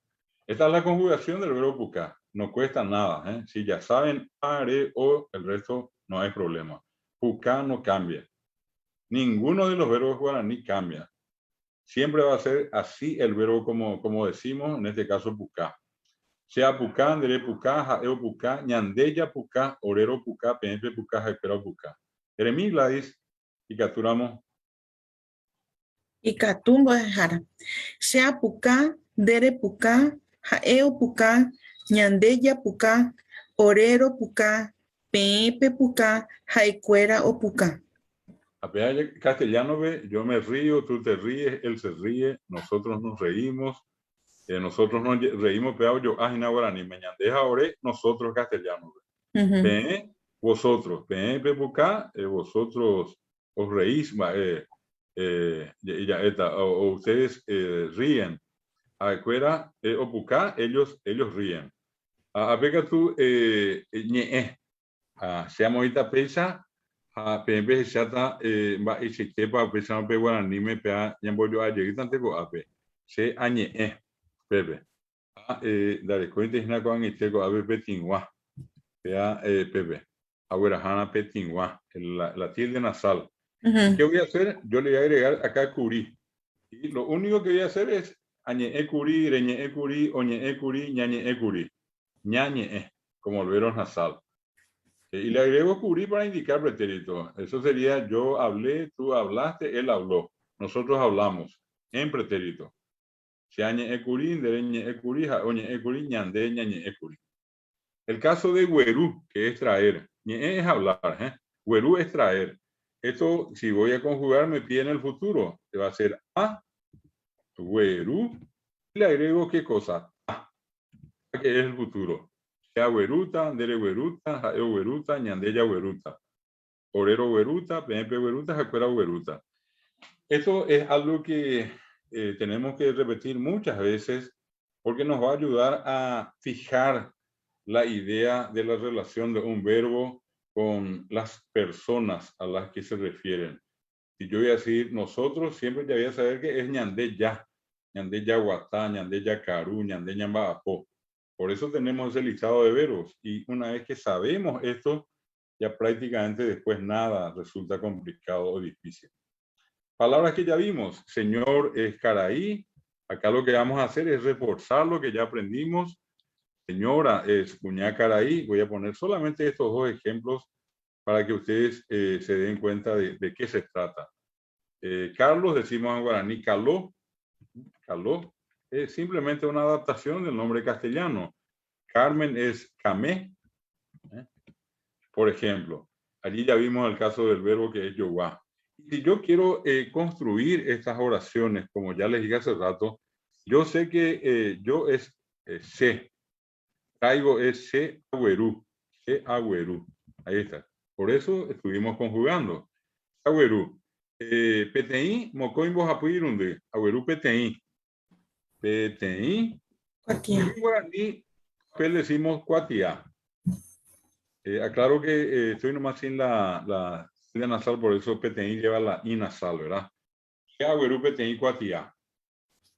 Esta es la conjugación del verbo pucá. No cuesta nada. Si ya saben are o, el resto no hay problema. Pucá no cambia. Ninguno de los verbos guaraní cambia. Siempre va a ser así el verbo como decimos, en este caso pucá. Sea pucá, andere pucá, jaeo pucá, ñandeya pucá, orero pucá, pepe pucá, jaepera pucá. Jeremí Gladys, y capturamos. Y catumbo de jara. Sea pucá, dere pucá, jaeo pucá, ñandeya pucá, orero pucá, pepe pucá, jaecuera o pucá. A pesar castellano, yo me río, tú te ríes, él se ríe, nosotros nos reímos, nosotros nos reímos, pero yo, ajina guaraní, me ñandeja ore, nosotros castellano. Vosotros, pepucá, vosotros os reís, o ustedes ríen. afuera, opuka, ellos ríen. Apega tú, ñe, seamos ita pesa, pembe chata, va y se tepa, pesa, pe guaraní, me pea, ñambollo ayer, tanto ape, se añe, pepe. Dale, cuenta es una cosa que tengo, ape, petingua, pea, pepe. Ahora, Hanna petingua, la tilde nasal. ¿Qué voy a hacer? Yo le voy a agregar acá curí. Y lo único que voy a hacer es añe curí, reñe curí, oñe curí, ñañe curí. Ñañe, como el verbo nasal. Y le agrego curí para indicar pretérito. Eso sería yo hablé, tú hablaste, él habló. Nosotros hablamos en pretérito. Si añe curí, dereñe curí, oñe curí, ñande, ñañe curí. El caso de güerú, que es traer. Ñe es hablar, güerú es traer. Esto, si voy a conjugar, me pide en el futuro. Que va a ser a, güerú. Y le agrego qué cosa. A, que es el futuro. Sea güeruta, dere güeruta, jaeo güeruta, ñandeya güeruta. Orero güeruta, pepe güeruta, jacuera güeruta. Esto es algo que tenemos que repetir muchas veces porque nos va a ayudar a fijar la idea de la relación de un verbo con las personas a las que se refieren. Si yo voy a decir nosotros, siempre ya voy a saber que es ñande ya guatá, ñande ya carú, ñande ñambapó. Por eso tenemos ese listado de verbos. Y una vez que sabemos esto, ya prácticamente después nada resulta complicado o difícil. Palabras que ya vimos. Señor es caraí. Acá lo que vamos a hacer es reforzar lo que ya aprendimos. Señora es cuñá caraí. Voy a poner solamente estos dos ejemplos para que ustedes se den cuenta de qué se trata. Carlos, decimos en guaraní, caló. Caló es simplemente una adaptación del nombre castellano. Carmen es camé. Por ejemplo, allí ya vimos el caso del verbo que es yogá. Si yo quiero construir estas oraciones, como ya les dije hace rato, yo sé que yo es se. Traigo es se agüerú. Se agüerú. Ahí está. Por eso estuvimos conjugando. Agüerú. PTI, mocoimbo japuirunde. Agüerú PTI. PTI. En guaraní, pues decimos cuatia. Aclaro que estoy nomás sin la nasal, por eso PTI lleva la I nasal, ¿verdad? Agüerú PTI cuatia.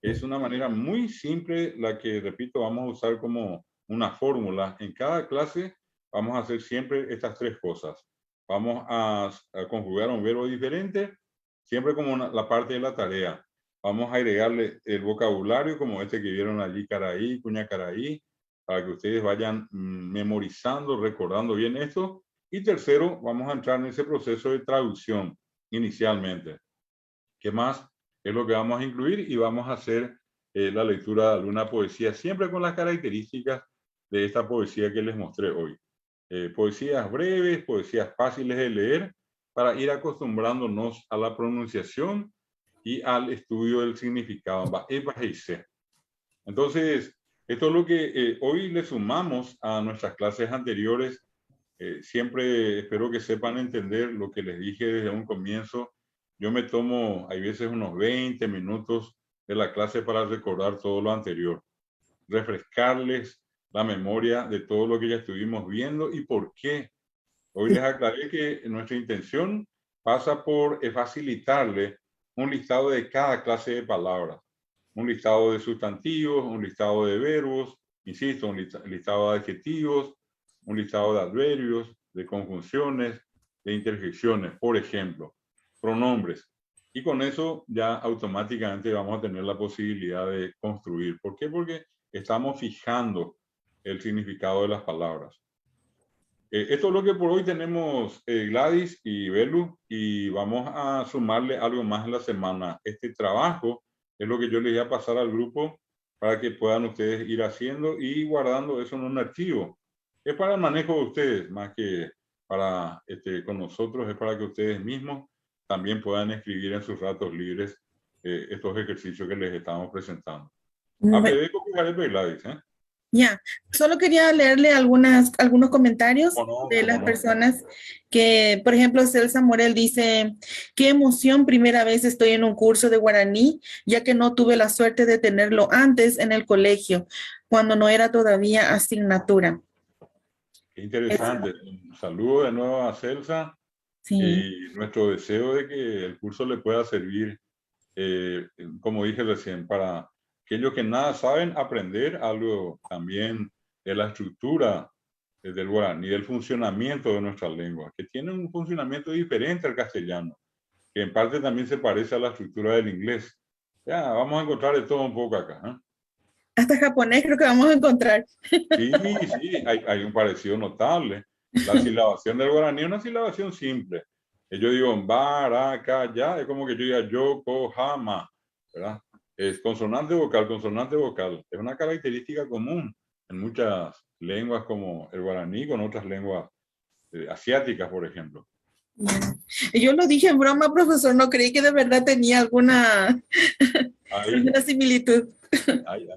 Es una manera muy simple la que, repito, vamos a usar como una fórmula. En cada clase vamos a hacer siempre estas tres cosas. Vamos a conjugar un verbo diferente, siempre como la parte de la tarea. Vamos a agregarle el vocabulario como este que vieron allí, caraí, cuña caraí, para que ustedes vayan memorizando, recordando bien esto. Y tercero, vamos a entrar en ese proceso de traducción inicialmente. ¿Qué más? Es lo que vamos a incluir y vamos a hacer la lectura de alguna poesía, siempre con las características de esta poesía que les mostré hoy. Poesías breves, poesías fáciles de leer, para ir acostumbrándonos a la pronunciación y al estudio del significado. Entonces, esto es lo que hoy le sumamos a nuestras clases anteriores. Siempre espero que sepan entender lo que les dije desde un comienzo. Yo me tomo, hay veces, unos 20 minutos de la clase para recordar todo lo anterior, refrescarles la memoria de todo lo que ya estuvimos viendo y por qué. Hoy les aclaré que nuestra intención pasa por facilitarle un listado de cada clase de palabras, un listado de sustantivos, un listado de verbos, insisto, un listado de adjetivos, un listado de adverbios, de conjunciones, de interjecciones, por ejemplo, pronombres. Y con eso ya automáticamente vamos a tener la posibilidad de construir. ¿Por qué? Porque estamos fijando el significado de las palabras. Esto es lo que por hoy tenemos, Gladys y Belu, y vamos a sumarle algo más en la semana. Este trabajo es lo que yo les voy a pasar al grupo para que puedan ustedes ir haciendo y guardando eso en un archivo. Es para el manejo de ustedes, más que para con nosotros, es para que ustedes mismos también puedan escribir en sus ratos libres estos ejercicios que les estamos presentando. APD copiaré, Gladys, Ya, solo quería leerle algunos comentarios ¿Cómo no? de ¿Cómo las no? personas que, por ejemplo, Celsa Morel dice, qué emoción, primera vez estoy en un curso de guaraní, ya que no tuve la suerte de tenerlo antes en el colegio, cuando no era todavía asignatura. Qué Eso, interesante. Un saludo de nuevo a Celsa sí, y nuestro deseo de que el curso le pueda servir, como dije recién, para aquellos que nada saben, aprender algo también de la estructura del guaraní, del funcionamiento de nuestra lengua, que tiene un funcionamiento diferente al castellano, que en parte también se parece a la estructura del inglés. Ya, vamos a encontrar de todo un poco acá, ¿eh? hasta japonés creo que vamos a encontrar. Sí, sí, hay un parecido notable. La silabación del guaraní es una silabación simple. Yo digo ba, ra, ya, es como que yo diga yo, ko, ha, ma, ¿verdad? Es consonante vocal, consonante vocal. Es una característica común en muchas lenguas como el guaraní con otras lenguas asiáticas, por ejemplo. Yo lo dije en broma, profesor, no creí que de verdad tenía Ahí, alguna similitud. ahí.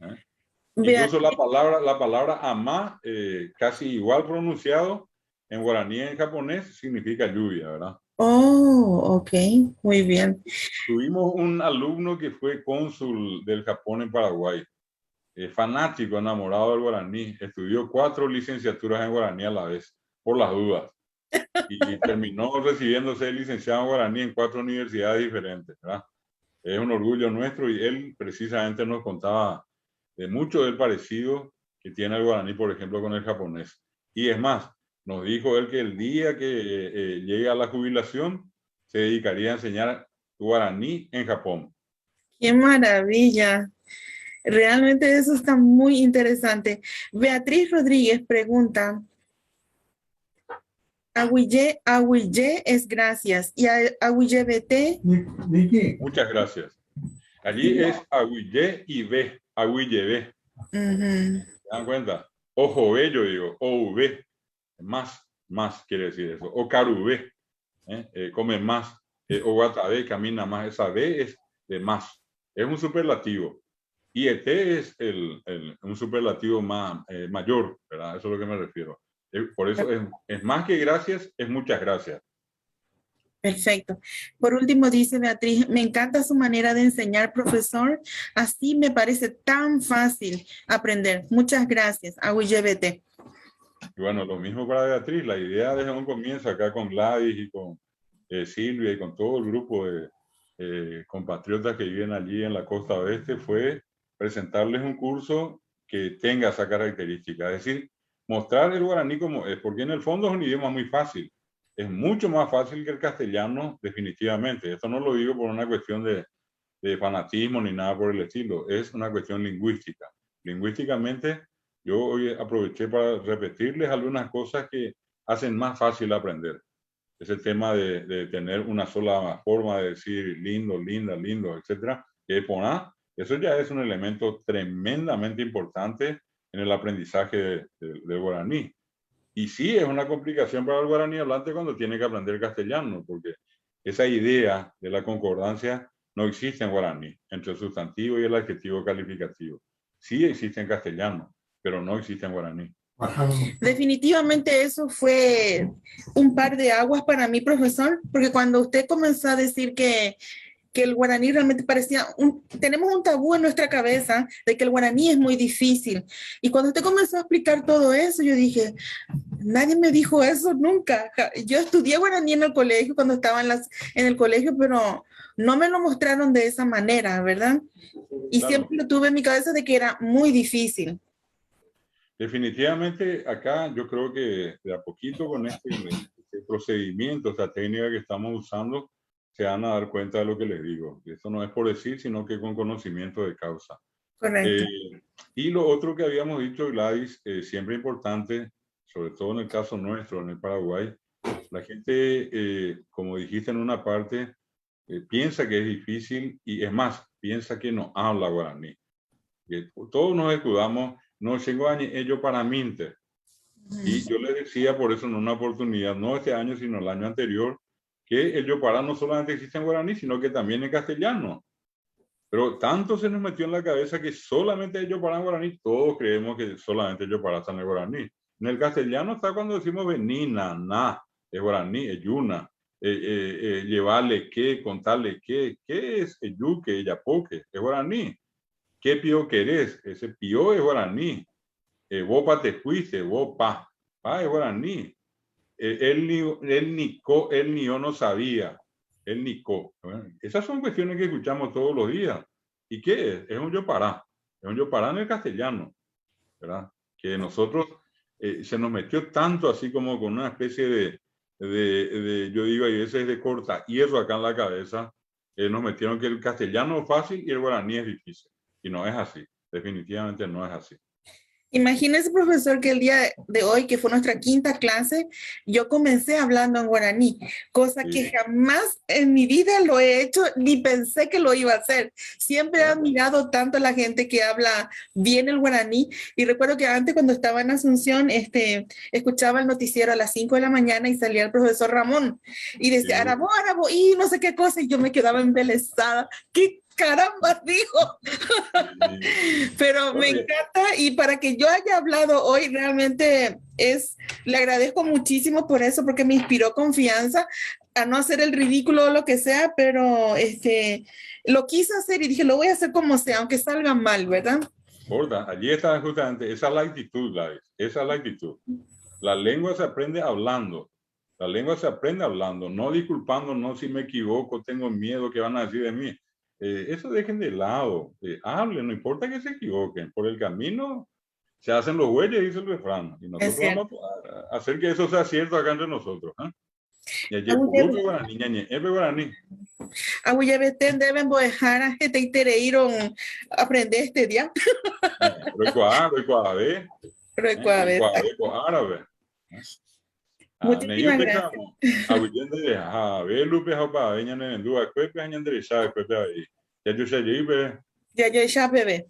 ¿Eh? Incluso Beatriz. la palabra ama, casi igual pronunciado en guaraní y en japonés, significa lluvia, ¿verdad? Oh, ok, muy bien. Tuvimos un alumno que fue cónsul del Japón en Paraguay, fanático, enamorado del guaraní. Estudió 4 licenciaturas en guaraní a la vez, por las dudas. Y terminó recibiéndose de licenciado en guaraní en 4 universidades diferentes, ¿verdad? Es un orgullo nuestro y él precisamente nos contaba de mucho del parecido que tiene el guaraní, por ejemplo, con el japonés. Y es más, nos dijo él que el día que llegue a la jubilación se dedicaría a enseñar guaraní en Japón. Qué maravilla. Realmente eso está muy interesante. Beatriz Rodríguez pregunta, Ahuillé es gracias y Ahuillé BT. Vicky, Muchas gracias. Allí es aguille y ve, aguille ve. Ujú. ¿Se dan cuenta? Ojo ve, yo digo, o ve, más quiere decir eso. O carubé, come más. O guatabe, camina más. Esa B es de más. Es un superlativo. Y ET es un superlativo mayor, ¿verdad? Eso es lo que me refiero. Por eso es más que gracias, es muchas gracias. Perfecto. Por último, dice Beatriz, me encanta su manera de enseñar, profesor. Así me parece tan fácil aprender. Muchas gracias. Ahuillé BT. Y bueno, lo mismo para Beatriz. La idea desde un comienzo acá con Gladys y con Silvia y con todo el grupo de compatriotas que viven allí en la costa oeste fue presentarles un curso que tenga esa característica. Es decir, mostrar el guaraní como es, porque en el fondo es un idioma muy fácil. Es mucho más fácil que el castellano, definitivamente. Esto no lo digo por una cuestión de fanatismo ni nada por el estilo. Es una cuestión lingüística. Lingüísticamente, yo hoy aproveché para repetirles algunas cosas que hacen más fácil aprender. Ese tema de tener una sola forma de decir lindo, linda, lindo, etcétera, que es poná, eso ya es un elemento tremendamente importante en el aprendizaje del guaraní. Y sí es una complicación para el guaraní hablante cuando tiene que aprender castellano, porque esa idea de la concordancia no existe en guaraní, entre el sustantivo y el adjetivo calificativo. Sí existe en castellano, pero no existe en guaraní. Definitivamente eso fue un par de aguas para mí, profesor, porque cuando usted comenzó a decir que el guaraní realmente parecía, tenemos un tabú en nuestra cabeza de que el guaraní es muy difícil. Y cuando usted comenzó a explicar todo eso, yo dije, nadie me dijo eso nunca. Yo estudié guaraní en el colegio cuando estaba en el colegio, pero no me lo mostraron de esa manera, ¿verdad? Y Claro. siempre lo tuve en mi cabeza de que era muy difícil. Definitivamente acá yo creo que de a poquito con este procedimiento, esta técnica que estamos usando, se van a dar cuenta de lo que les digo. Esto no es por decir, sino que con conocimiento de causa. Correcto. Y lo otro que habíamos dicho, Gladys, siempre importante, sobre todo en el caso nuestro, en el Paraguay, la gente, como dijiste en una parte, piensa que es difícil y es más, piensa que no habla guaraní. Todos nos escudamos, no llegó a ello para minte. Y yo les decía por eso en una oportunidad, no este año, sino el año anterior, que el Yopara no solamente existe en guaraní, sino que también en castellano. Pero tanto se nos metió en la cabeza que solamente ellos paran guaraní, todos creemos que solamente ellos paran el guaraní. En el castellano está cuando decimos venina, na, es guaraní, es yuna, llevarle qué, contarle qué es yuque, yapoque, es guaraní. ¿Qué pío querés? Ese pío es guaraní. Vos pa te fuiste, vos pa es guaraní. Él ni yo no sabía. El Nico. Esas son cuestiones que escuchamos todos los días. ¿Y qué es? Es un yo pará. Es un yo pará en el castellano, ¿verdad? Que nosotros se nos metió tanto así como con una especie yo digo, hay veces de corta hierro acá en la cabeza, nos metieron que el castellano es fácil y el guaraní es difícil. Y no es así. Definitivamente no es así. Imagínese, profesor, que el día de hoy, que fue nuestra quinta clase, yo comencé hablando en guaraní, cosa que jamás en mi vida lo he hecho, ni pensé que lo iba a hacer. Siempre he admirado tanto a la gente que habla bien el guaraní. Y recuerdo que antes, cuando estaba en Asunción, escuchaba el noticiero a las 5 de la mañana y salía el profesor Ramón y decía, arabo, arabo, y no sé qué cosa, y yo me quedaba embelesada. ¿Qué caramba dijo? Pero me encanta, y para que yo haya hablado hoy realmente le agradezco muchísimo por eso, porque me inspiró confianza a no hacer el ridículo o lo que sea, pero lo quise hacer y dije, lo voy a hacer como sea, aunque salga mal, ¿verdad? Borda, allí está justamente, esa es la actitud, esa es la actitud. La lengua se aprende hablando. La lengua se aprende hablando, no disculpándonos si me equivoco, tengo miedo que van a decir de mí. Eso dejen de lado, hablen, no importa que se equivoquen, por el camino se hacen los bueyes, dice el refrán, y nosotros vamos a hacer que eso sea cierto acá entre nosotros. Y allí guaraní. Aguya betén deben dejar a gente intereíron aprender este día. Recuade. Árabe. Muchísimas gracias. Ya yo ya bebé.